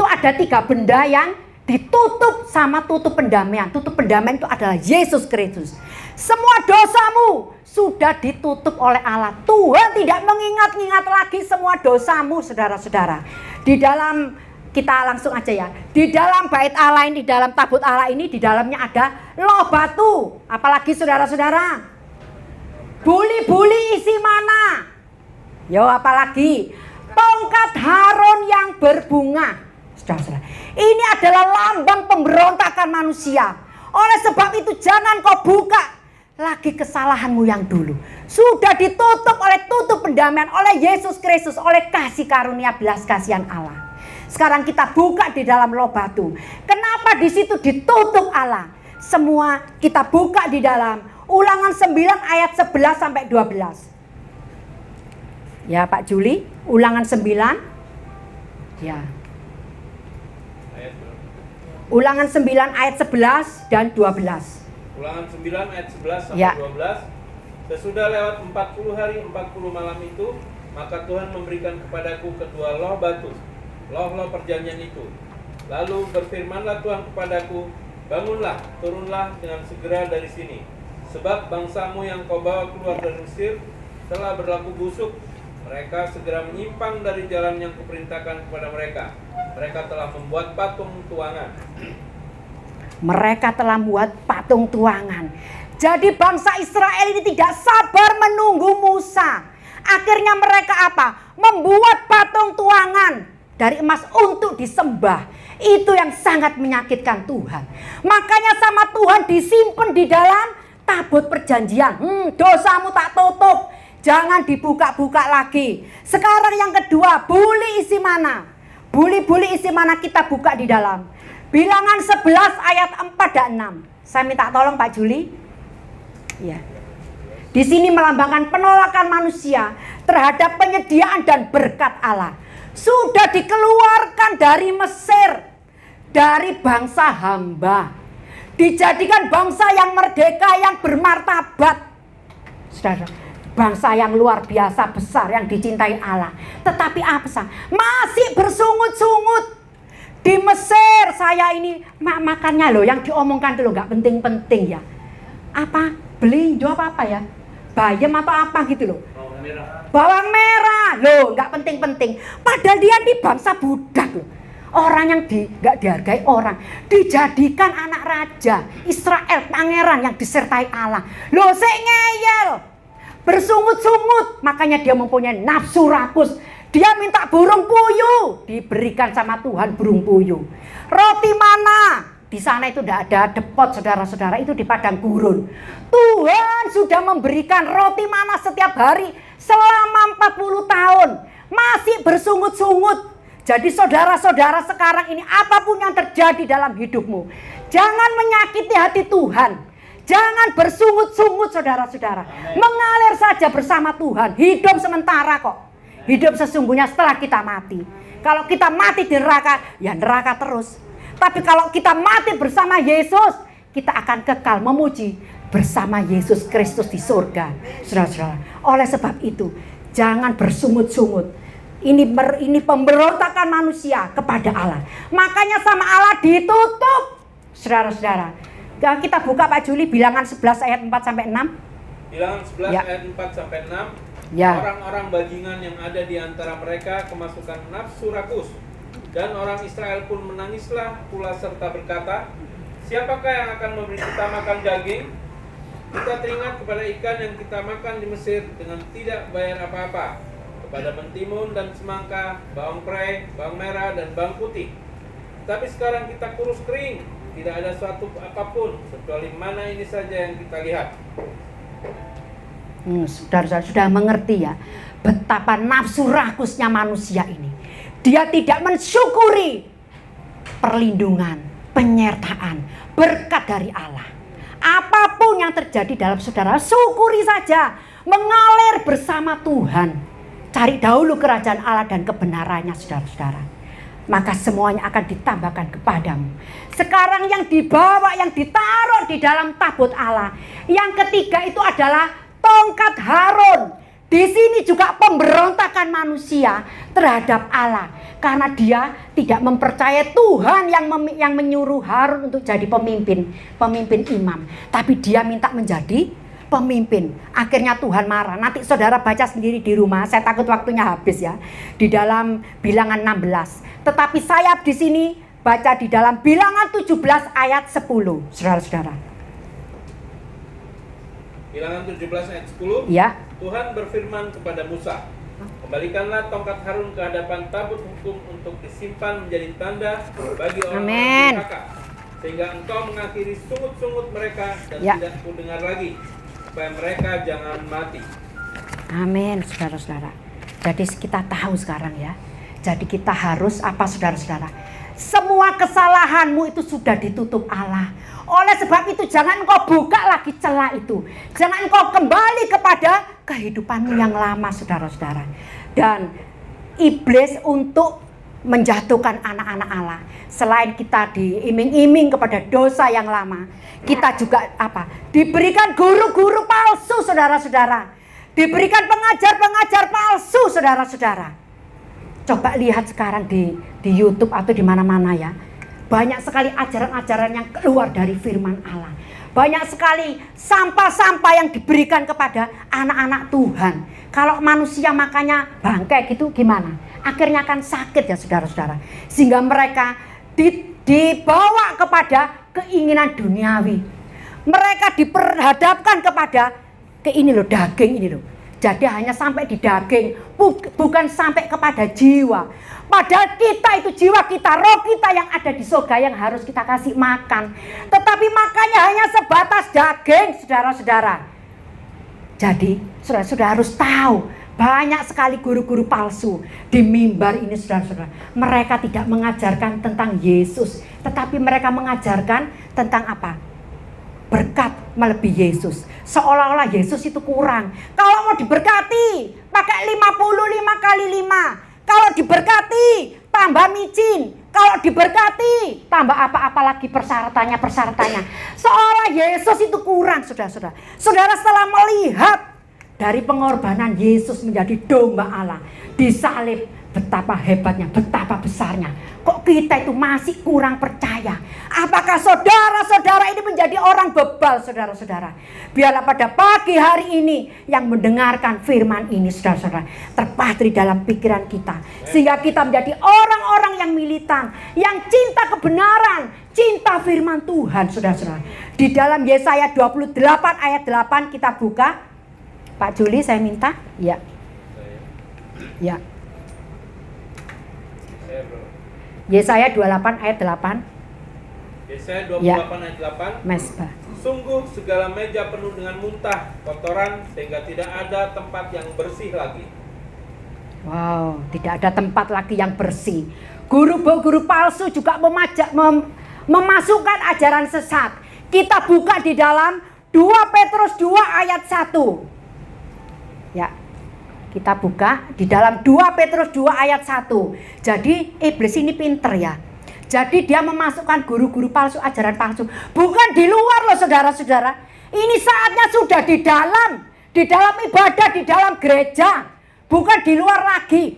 ada 3 benda yang ditutup sama tutup pendamaian. Tutup pendamaian itu adalah Yesus Kristus. Semua dosamu sudah ditutup oleh Allah. Tuhan tidak mengingat-ingat lagi semua dosamu, saudara-saudara. Di dalam, kita langsung aja ya. Di dalam bait Allah ini, di dalam tabut Allah ini, di dalamnya ada loh batu. Apalagi saudara-saudara, buli-buli isi mana. Yo apalagi tongkat Harun yang berbunga. Saudara-saudara, ini adalah lambang pemberontakan manusia. Oleh sebab itu jangan kau buka lagi kesalahanmu yang dulu. Sudah ditutup oleh tutup pendamaian oleh Yesus Kristus, oleh kasih karunia belas kasihan Allah. Sekarang kita buka di dalam loh batu. Kenapa di situ ditutup Allah? Semua kita buka di dalam Ulangan 9 ayat 11 sampai 12. Ya Pak Juli, Ulangan 9. Ya. Ulangan 9 ayat 11 dan 12. Ulangan 9 ayat 11 sampai Ya. 12. Sesudah lewat 40 hari 40 malam itu, maka Tuhan memberikan kepadaku kedua loh batu, loh-loh perjanjian itu. Lalu berfirmanlah Tuhan kepadaku, bangunlah, turunlah dengan segera dari sini, sebab bangsamu yang kau bawa keluar dari Mesir telah berlaku busuk. Mereka segera menyimpang dari jalan yang kuperintahkan kepada mereka. Mereka telah membuat patung tuangan. Mereka telah membuat patung tuangan. Jadi bangsa Israel ini tidak sabar menunggu Musa. Akhirnya mereka apa? Membuat patung tuangan dari emas untuk disembah. Itu yang sangat menyakitkan Tuhan. Makanya sama Tuhan disimpan di dalam tabut perjanjian. Dosamu tak tutup. Jangan dibuka-buka lagi. Sekarang yang kedua, buli isi mana? Buli-buli isi mana kita buka di dalam. Bilangan 11 ayat 4 dan 6. Saya minta tolong Pak Juli. Ya. Di sini melambangkan penolakan manusia terhadap penyediaan dan berkat Allah. Sudah dikeluarkan dari Mesir, dari bangsa hamba, dijadikan bangsa yang merdeka, yang bermartabat. Saudara, bangsa yang luar biasa besar, yang dicintai Allah. Tetapi apa sah? Masih bersungut-sungut. Di Mesir saya ini makannya loh, yang diomongkan tuh nggak penting-penting ya. Apa? Belinjo apa ya? Bayam atau apa gitu loh. Bawang merah loh, nggak penting-penting. Padahal dia di bangsa budak loh. Orang yang nggak dihargai orang, dijadikan anak raja Israel, pangeran yang disertai Allah. Loh, saya ngeyel, bersungut-sungut. Makanya dia mempunyai nafsu rakus. Dia minta burung puyuh, diberikan sama Tuhan burung puyuh. Roti mana? Di sana itu tidak ada depot, saudara-saudara, itu di padang gurun. Tuhan sudah memberikan roti mana setiap hari selama 40 tahun. Masih bersungut-sungut. Jadi saudara-saudara sekarang ini apapun yang terjadi dalam hidupmu, jangan menyakiti hati Tuhan. Jangan bersungut-sungut saudara-saudara. Mengalir saja bersama Tuhan. Hidup sementara kok. Hidup sesungguhnya setelah kita mati. Kalau kita mati di neraka, ya neraka terus. Tapi kalau kita mati bersama Yesus, kita akan kekal memuji bersama Yesus Kristus di surga. Saudara-saudara, oleh sebab itu, jangan bersungut-sungut. Ini pemberontakan manusia kepada Allah. Makanya sama Allah ditutup. Saudara-saudara, kita buka Pak Juli Bilangan 11 ayat 4 sampai 6. Bilangan 11 Ya. ayat 4 sampai 6. Ya. Orang-orang bajingan yang ada di antara mereka kemasukan nafsu rakus. Dan orang Israel pun menangislah pula serta berkata, siapakah yang akan memberi kita makan daging? Kita teringat kepada ikan yang kita makan di Mesir dengan tidak bayar apa-apa, kepada mentimun dan semangka, bawang prei, bawang merah dan bawang putih. Tapi sekarang kita kurus kering, tidak ada suatu apapun kecuali mana ini saja yang kita lihat. Saudara-saudara sudah mengerti ya betapa nafsu rakusnya manusia ini. Dia tidak mensyukuri perlindungan, penyertaan, berkat dari Allah. Apapun yang terjadi dalam saudara, syukuri saja. Mengalir bersama Tuhan. Cari dahulu kerajaan Allah dan kebenarannya saudara-saudara. Maka semuanya akan ditambahkan kepadamu. Sekarang yang dibawa, yang ditaruh di dalam tabut Allah. Yang ketiga itu adalah tongkat Harun. Di sini juga pemberontakan manusia terhadap Allah. Karena dia tidak mempercayai Tuhan yang menyuruh Harun untuk jadi pemimpin imam. Tapi dia minta menjadi pemimpin. Akhirnya Tuhan marah. Nanti saudara baca sendiri di rumah. Saya takut waktunya habis ya. Di dalam Bilangan 16. Tetapi saya di sini baca di dalam Bilangan 17 ayat 10. Saudara-saudara. Bilangan 17 ayat 10. Ya. Tuhan berfirman kepada Musa, Kembalikanlah tongkat Harun ke hadapan tabut hukum untuk disimpan menjadi tanda bagi orang-orang Amin. durhaka, sehingga engkau mengakhiri sungut-sungut mereka dan Ya. tidak kudengar lagi, supaya mereka jangan mati. Amin, saudara-saudara. Jadi kita tahu sekarang ya. Jadi kita harus apa, saudara-saudara? Semua kesalahanmu itu sudah ditutup Allah. Oleh sebab itu jangan engkau buka lagi celah itu. Jangan engkau kembali kepada kehidupanmu yang lama, saudara-saudara. Dan iblis untuk menjatuhkan anak-anak Allah. Selain kita diiming-iming kepada dosa yang lama, kita juga apa? Diberikan guru-guru palsu, saudara-saudara. Diberikan pengajar-pengajar palsu, saudara-saudara. Coba lihat sekarang di YouTube atau di mana-mana ya. Banyak sekali ajaran-ajaran yang keluar dari firman Allah. Banyak sekali sampah-sampah yang diberikan kepada anak-anak Tuhan. Kalau manusia makannya bangkai gitu gimana? Akhirnya kan sakit ya saudara-saudara. Sehingga mereka dibawa kepada keinginan duniawi. Mereka diperhadapkan kepada ini loh, daging ini loh. Jadi hanya sampai di daging, bukan sampai kepada jiwa. Padahal kita itu jiwa kita, roh kita yang ada di surga yang harus kita kasih makan. Tetapi makannya hanya sebatas daging, saudara-saudara. Jadi, saudara-saudara harus tahu, banyak sekali guru-guru palsu di mimbar ini, saudara-saudara. Mereka tidak mengajarkan tentang Yesus, tetapi mereka mengajarkan tentang apa? Berkat melebihi Yesus. Seolah-olah Yesus itu kurang. Kalau mau diberkati, pakai 55 kali 5. Kalau diberkati, tambah micin. Kalau diberkati, tambah apa-apa lagi persyaratannya. Seolah Yesus itu kurang, saudara-saudara. Saudara setelah melihat dari pengorbanan Yesus menjadi domba Allah, disalib, betapa hebatnya, betapa besarnya. Kok kita itu masih kurang percaya? Apakah saudara-saudara ini menjadi orang bebal, saudara-saudara? Biarlah pada pagi hari ini yang mendengarkan firman ini, saudara-saudara, terpatri dalam pikiran kita. Sehingga kita menjadi orang-orang yang militan, yang cinta kebenaran, cinta firman Tuhan, saudara-saudara. Di dalam Yesaya 28 ayat 8 kita buka. Pak Juli saya minta. Ya. Ya. Yesaya 28 ayat 8. Yesaya 28 ya. ayat 8. Mesbah. Sungguh segala meja penuh dengan muntah, kotoran, sehingga tidak ada tempat yang bersih lagi. Wow, tidak ada tempat lagi yang bersih. Guru-guru palsu juga memasukkan ajaran sesat. Kita buka di dalam 2 Petrus 2 ayat 1. Ya. Kita buka di dalam 2 Petrus 2 ayat 1. Jadi iblis ini pinter ya. Jadi dia memasukkan guru-guru palsu, ajaran palsu. Bukan di luar loh saudara-saudara. Ini saatnya sudah di dalam ibadah, di dalam gereja. Bukan di luar lagi.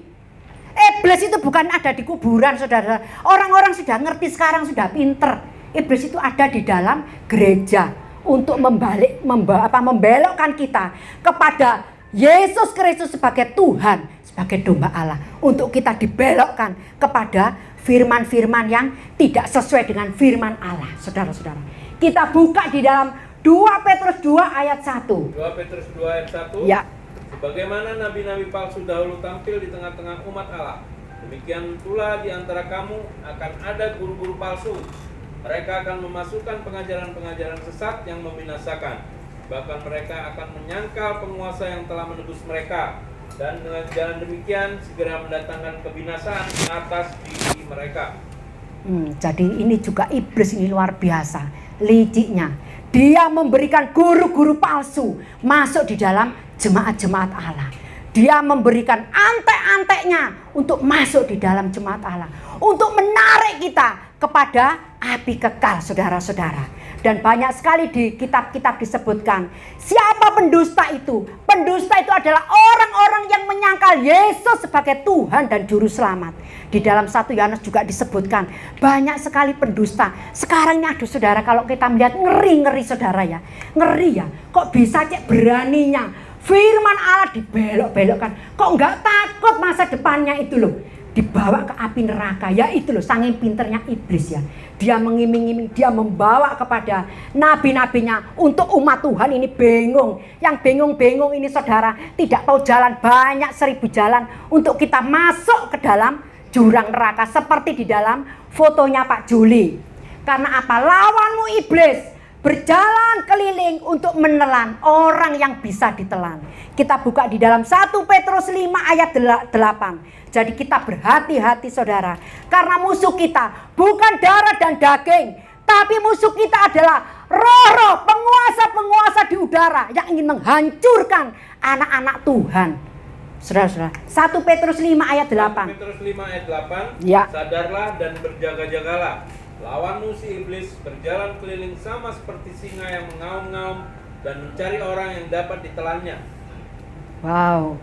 Iblis itu bukan ada di kuburan saudara. Orang-orang sudah ngerti sekarang, sudah pinter. Iblis itu ada di dalam gereja. Untuk membelokkan kita kepada Yesus Kristus sebagai Tuhan, sebagai domba Allah. Untuk kita dibelokkan kepada firman-firman yang tidak sesuai dengan firman Allah, saudara-saudara. Kita buka di dalam 2 Petrus 2 ayat 1. 2 Petrus 2 ayat 1. Ya. Sebagaimana nabi-nabi palsu dahulu tampil di tengah-tengah umat Allah, demikian pula di antara kamu akan ada guru-guru palsu. Mereka akan memasukkan pengajaran-pengajaran sesat yang membinasakan. Bahkan mereka akan menyangkal penguasa yang telah menebus mereka, dan dengan jalan demikian segera mendatangkan kebinasaan atas diri mereka. Jadi ini juga iblis ini luar biasa liciknya. Dia memberikan guru-guru palsu masuk di dalam jemaat-jemaat Allah. Dia memberikan antek-anteknya untuk masuk di dalam jemaat Allah, untuk menarik kita kepada api kekal, saudara-saudara. Dan banyak sekali di kitab-kitab disebutkan siapa pendusta itu. Pendusta itu adalah orang-orang yang menyangkal Yesus sebagai Tuhan dan Juru Selamat. Di dalam 1 Yohanes juga disebutkan banyak sekali pendusta. Sekarang ini aduh saudara, kalau kita melihat ngeri-ngeri saudara ya. Ngeri ya, kok bisa cek beraninya firman Allah dibelok-belokkan. Kok enggak takut masa depannya itu loh. dibawa ke api neraka. Ya itu loh, saking pinternya iblis ya. Dia mengiming-iming, dia membawa kepada nabi-nabinya untuk umat Tuhan ini bingung. Yang bingung-bingung ini saudara, tidak tahu jalan, banyak 1000 jalan untuk kita masuk ke dalam jurang neraka. Seperti di dalam fotonya Pak Juli. Karena apa? Lawanmu iblis berjalan keliling untuk menelan orang yang bisa ditelan. Kita buka di dalam 1 Petrus 5 ayat 8. Jadi kita berhati-hati saudara. Karena musuh kita bukan darah dan daging, tapi musuh kita adalah roh-roh, penguasa-penguasa di udara yang ingin menghancurkan anak-anak Tuhan. Saudara-saudara, 1 Petrus 5 ayat 8. 1 Petrus 5 ayat 8. Ya. Sadarlah dan berjaga-jagalah. Lawanmu si iblis berjalan keliling sama seperti singa yang mengaum-ngaum dan mencari orang yang dapat ditelannya. Wow,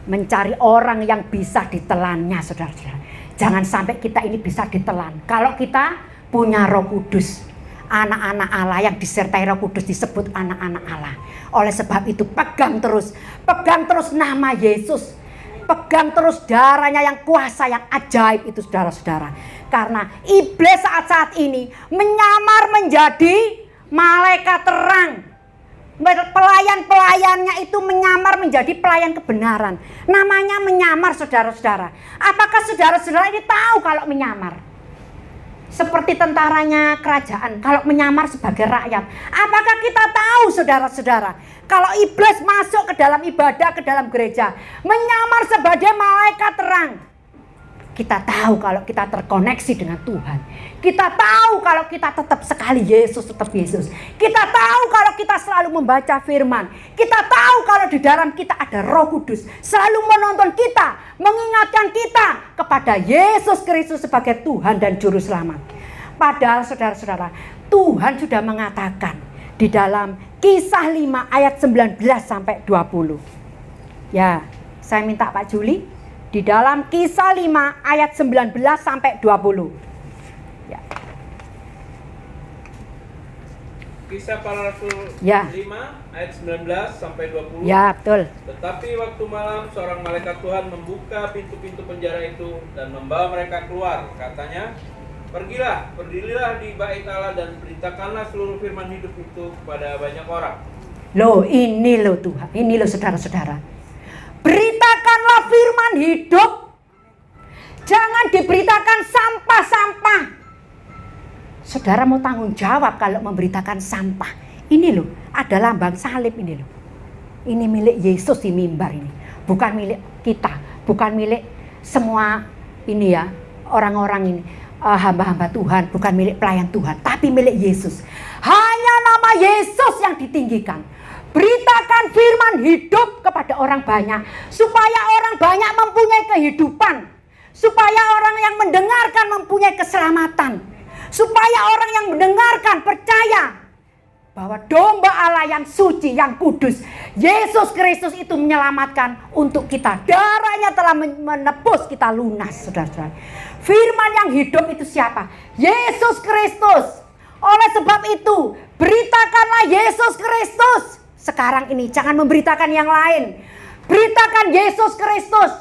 mencari orang yang bisa ditelannya saudara-saudara. Jangan sampai kita ini bisa ditelan. Kalau kita punya Roh Kudus, anak-anak Allah yang disertai Roh Kudus disebut anak-anak Allah. Oleh sebab itu pegang terus nama Yesus. Pegang terus darahnya yang kuasa, yang ajaib itu saudara-saudara. Karena iblis saat-saat ini menyamar menjadi malaikat terang. Pelayan-pelayannya itu menyamar menjadi pelayan kebenaran. Namanya menyamar saudara-saudara. Apakah saudara-saudara ini tahu kalau menyamar? Seperti tentaranya kerajaan, kalau menyamar sebagai rakyat. Apakah kita tahu saudara-saudara, kalau iblis masuk ke dalam ibadah, ke dalam gereja, menyamar sebagai malaikat terang. Kita tahu kalau kita terkoneksi dengan Tuhan. Kita tahu kalau kita tetap sekali Yesus, tetap Yesus. Kita tahu kalau kita selalu membaca firman. Kita tahu kalau di dalam kita ada Roh Kudus. Selalu menuntun kita, mengingatkan kita kepada Yesus Kristus sebagai Tuhan dan Juru Selamat. Padahal saudara-saudara, Tuhan sudah mengatakan di dalam Kisah 5 ayat 19 sampai 20. Ya, saya minta Pak Juli. Di dalam Kisah 5 ayat 19 sampai 20. Ya. Kisah Para Rasul 5 ayat 19 sampai 20. Ya, betul. Tetapi waktu malam seorang malaikat Tuhan membuka pintu-pintu penjara itu dan membawa mereka keluar. Katanya, pergilah, berdirilah di bait Allah dan beritakanlah seluruh firman hidup itu kepada banyak orang. Loh, ini loh Tuhan, ini loh saudara-saudara. Beritakanlah firman hidup. Jangan diberitakan sampah-sampah. Saudara mau tanggung jawab kalau memberitakan sampah. Ini loh, ada lambang salib ini loh. Ini milik Yesus di mimbar ini. Bukan milik kita, bukan milik semua ini ya, orang-orang ini, hamba-hamba Tuhan, bukan milik pelayan Tuhan, tapi milik Yesus. Hanya nama Yesus yang ditinggikan. Beritakan firman hidup kepada orang banyak, supaya orang banyak mempunyai kehidupan, supaya orang yang mendengarkan mempunyai keselamatan, supaya orang yang mendengarkan percaya bahwa domba Allah yang suci, yang kudus, Yesus Kristus itu menyelamatkan untuk kita. Darahnya telah menebus kita lunas, saudara-saudara. Firman yang hidup itu siapa? Yesus Kristus. Oleh sebab itu, beritakanlah Yesus Kristus. Sekarang ini jangan memberitakan yang lain. Beritakan Yesus Kristus.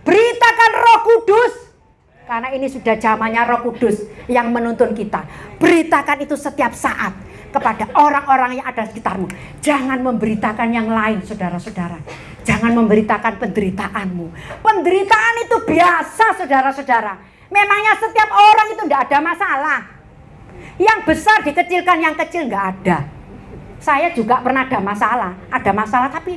Beritakan Roh Kudus. Karena ini sudah zamannya Roh Kudus yang menuntun kita. Beritakan itu setiap saat kepada orang-orang yang ada di sekitarmu. Jangan memberitakan yang lain, saudara-saudara. Jangan memberitakan penderitaanmu. Penderitaan itu biasa, saudara-saudara. Memangnya setiap orang itu tidak ada masalah. Yang besar dikecilkan, yang kecil nggak ada. Saya juga pernah ada masalah tapi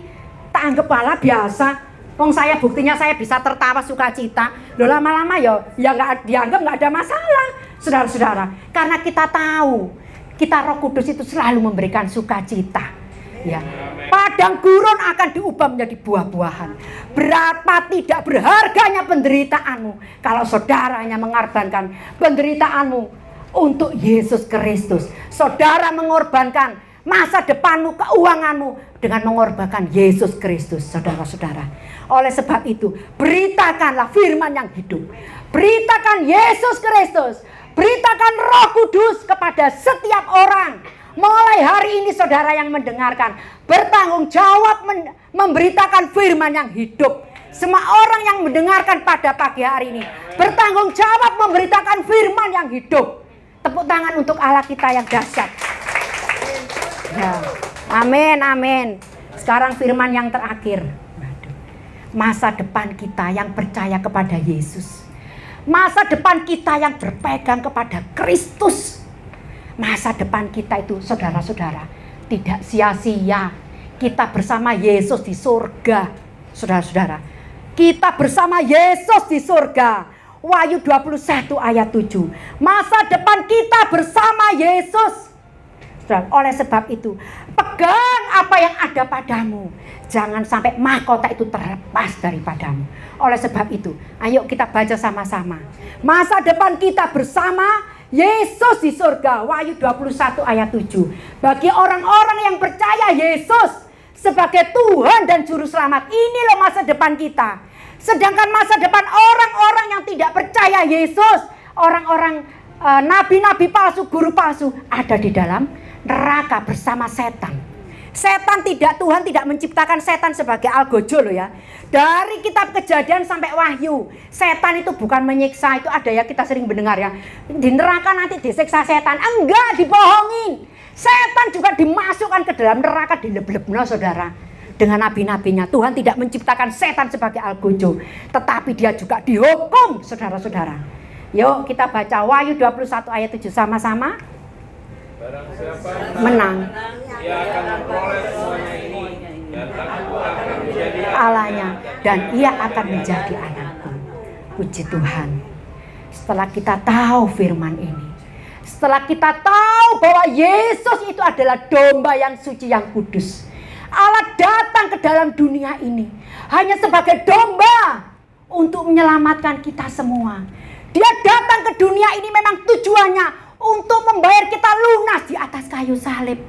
tak anggap malah biasa. Wong saya buktinya saya bisa tertawa sukacita. Loh lama-lama ya nggak dianggap nggak ada masalah, saudara-saudara. Karena kita tahu, kita Roh Kudus itu selalu memberikan sukacita. Ya, padang gurun akan diubah menjadi buah-buahan. Berapa tidak berharganya penderitaanmu kalau saudaranya mengorbankan penderitaanmu untuk Yesus Kristus. Saudara mengorbankan masa depanmu, keuanganmu dengan mengorbankan Yesus Kristus, saudara-saudara. Oleh sebab itu, beritakanlah firman yang hidup. Beritakan Yesus Kristus. Beritakan Roh Kudus kepada setiap orang. Mulai hari ini saudara yang mendengarkan, bertanggung jawab memberitakan firman yang hidup. Semua orang yang mendengarkan pada pagi hari ini bertanggung jawab memberitakan firman yang hidup. Tepuk tangan untuk Allah kita yang dahsyat. Ya. Amin, amin. Sekarang firman yang terakhir. Masa depan kita yang percaya kepada Yesus. Masa depan kita yang berpegang kepada Kristus. Masa depan kita itu, saudara-saudara, tidak sia-sia. Kita bersama Yesus di surga. Saudara-saudara, kita bersama Yesus di surga. Wahyu 21 ayat 7. Masa depan kita bersama Yesus. Saudara, oleh sebab itu, pegang apa yang ada padamu. Jangan sampai mahkota itu terlepas daripadamu. Oleh sebab itu, ayo kita baca sama-sama. Masa depan kita bersama Yesus di surga. Wahyu 21 ayat 7. Bagi orang-orang yang percaya Yesus sebagai Tuhan dan Juru Selamat, ini loh masa depan kita. Sedangkan masa depan orang-orang yang tidak percaya Yesus, orang-orang nabi-nabi palsu, guru palsu, ada di dalam neraka bersama setan. Tuhan tidak menciptakan setan sebagai algojo loh ya. Dari kitab Kejadian sampai Wahyu, setan itu bukan menyiksa. Itu ada ya, kita sering mendengar ya, di neraka nanti disiksa setan. Enggak, dibohongin. Setan juga dimasukkan ke dalam neraka, dileb-lebno saudara. Dengan nabi-nabinya. Tuhan tidak menciptakan setan sebagai algojo, tetapi dia juga dihukum, saudara-saudara. Yuk kita baca Wahyu 21 ayat 7 sama-sama. Barang siapa menang, ia akan memperoleh semuanya ini, dan aku akan menjadi Allahnya, dan ia akan menjadi anakku. Puji Tuhan. Setelah kita tahu firman ini, setelah kita tahu bahwa Yesus itu adalah domba yang suci, yang kudus, Allah datang ke dalam dunia ini hanya sebagai domba untuk menyelamatkan kita semua. Dia datang ke dunia ini memang tujuannya untuk membayar kita lunas di atas kayu salib.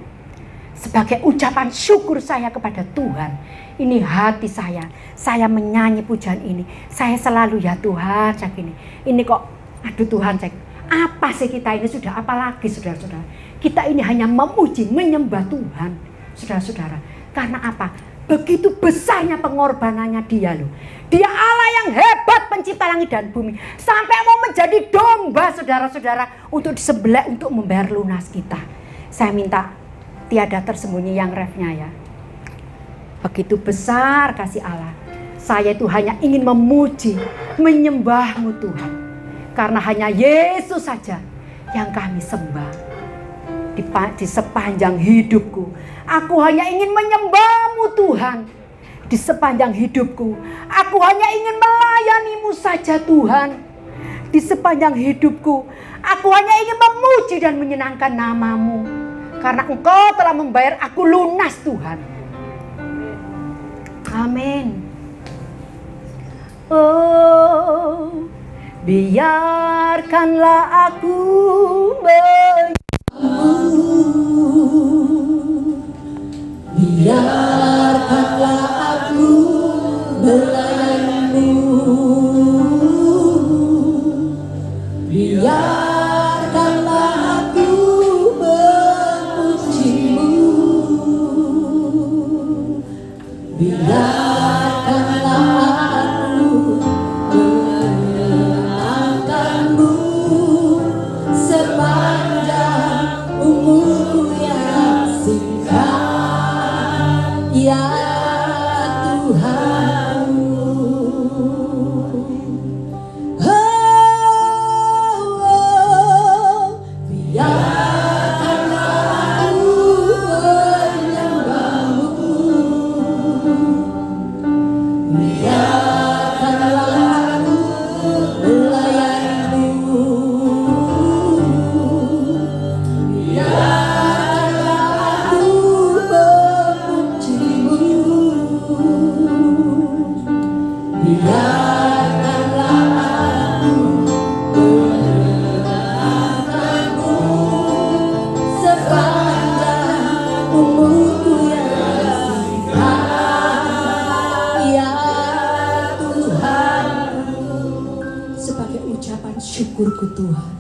Sebagai ucapan syukur saya kepada Tuhan, ini hati saya menyanyi pujian ini. Saya selalu ya Tuhan, cak ini kok, aduh Tuhan, cak, apa sih kita ini, sudah apa lagi saudara-saudara? Kita ini hanya memuji, menyembah Tuhan, saudara-saudara. Karena apa? Begitu besarnya pengorbanannya dia loh. Dia Allah yang hebat, pencipta langit dan bumi. Sampai mau menjadi domba saudara-saudara untuk disembelih untuk membayar lunas kita. Saya minta tiada tersembunyi yang refnya ya. Begitu besar kasih Allah. Saya itu hanya ingin memuji, menyembah-Mu Tuhan. Karena hanya Yesus saja yang kami sembah. Di sepanjang hidupku, aku hanya ingin menyembah-Mu Tuhan. Di sepanjang hidupku, aku hanya ingin melayani-Mu saja Tuhan. Di sepanjang hidupku, aku hanya ingin memuji dan menyenangkan nama-Mu. Karena Engkau telah membayar aku lunas Tuhan. Amin. Oh, biarkanlah aku biarkanlah aku melayani-Mu, biarkanlah aku memuji-Mu, biarkanlah aku menyenangkan-Mu sepanjang umurku yang singkat. Ya Tuhan, biarkanlah aku menyembah-Mu, biarkanlah aku melayani-Mu, biarkanlah aku biarkanlah aku menyenangkan-Mu sepanjang umurku yang singkat. Ya Tuhan, sebagai ucapan syukurku Tuhan,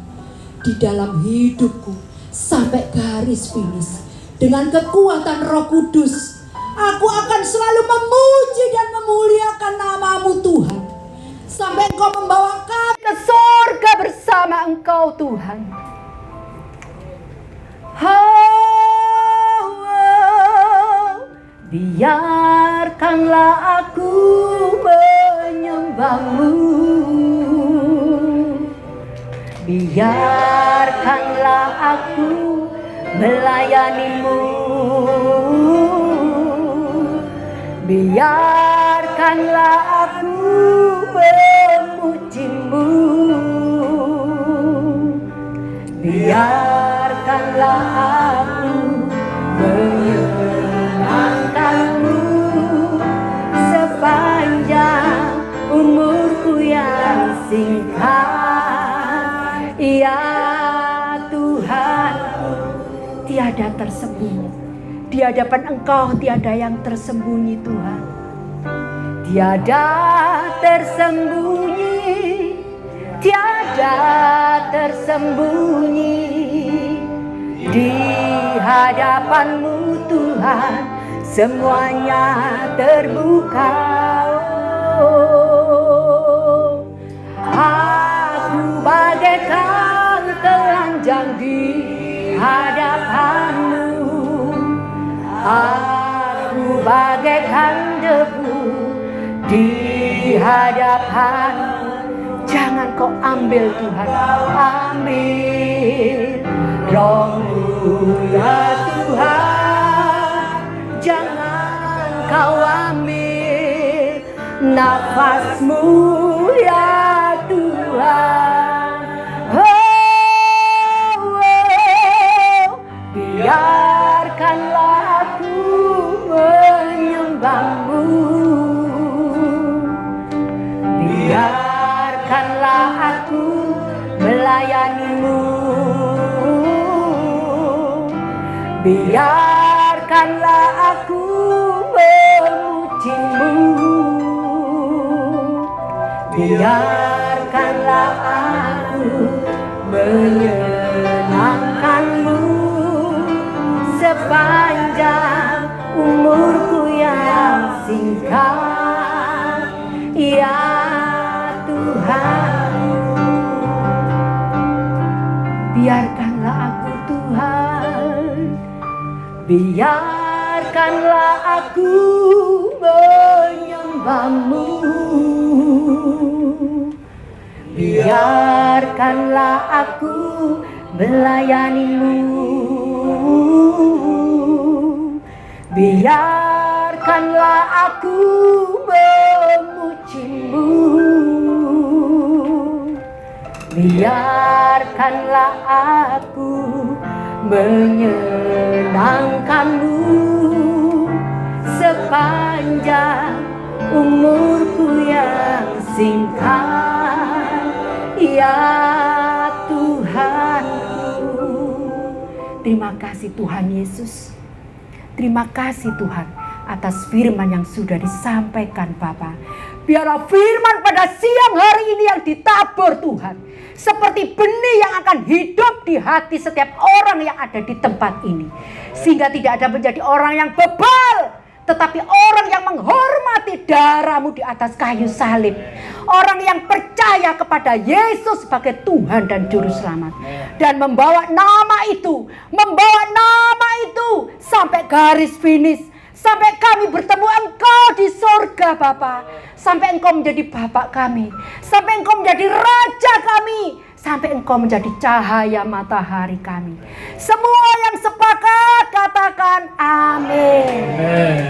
di dalam hidupku sampai garis finish, dengan kekuatan Roh Kudus, Aku akan selalu memuji dan memuliakan nama-Mu Tuhan. Sampai Engkau membawa kami ke surga bersama Engkau Tuhan. Biarkanlah aku menyembah-Mu. Biarkanlah aku melayani-Mu. Biarkanlah aku memuji-Mu. Biarkanlah aku menyenangkan-Mu sepanjang umurku yang singkat. Ya Tuhanku, tiada tersembunyi. Di hadapan Engkau tiada yang tersembunyi Tuhan. Tiada tersembunyi, tiada tersembunyi. Di hadapan-Mu Tuhan semuanya terbuka. Aku bagaikan telanjang di hadapan-Mu. Aku bagaikan debu di hadapan-Mu. Jangan Kau ambil Tuhan, ambil Roh-Mu ya Tuhan. Jangan Kau ambil nafas-Mu ya Tuhan. Biarkanlah aku menyembah-Mu. Biarkanlah aku melayani-Mu. Biarkanlah aku memuji-Mu. Biarkanlah aku menyenangkan-Mu sepanjang umurku yang singkat. Ya Tuhan, biarkanlah aku Tuhan. Biarkanlah aku menyembah-Mu. Biarkanlah aku melayani-Mu. Biarkanlah aku memuji-Mu. Biarkanlah aku menyenangkan-Mu sepanjang umurku yang singkat. Ya Tuhanku, terima kasih Tuhan Yesus. Terima kasih Tuhan atas firman yang sudah disampaikan Bapa. Biarlah firman pada siang hari ini yang ditabur Tuhan, seperti benih yang akan hidup di hati setiap orang yang ada di tempat ini. Sehingga tidak ada menjadi orang yang bebal, tetapi orang yang menghormati darah-Mu di atas kayu salib. Orang yang percaya kepada Yesus sebagai Tuhan dan Juru Selamat. Dan membawa nama itu sampai garis finish. Sampai kami bertemu Engkau di surga Bapa. Sampai Engkau menjadi Bapa kami. Sampai Engkau menjadi Raja kami. Sampai Engkau menjadi cahaya matahari kami. Semua yang sepakat katakan amin.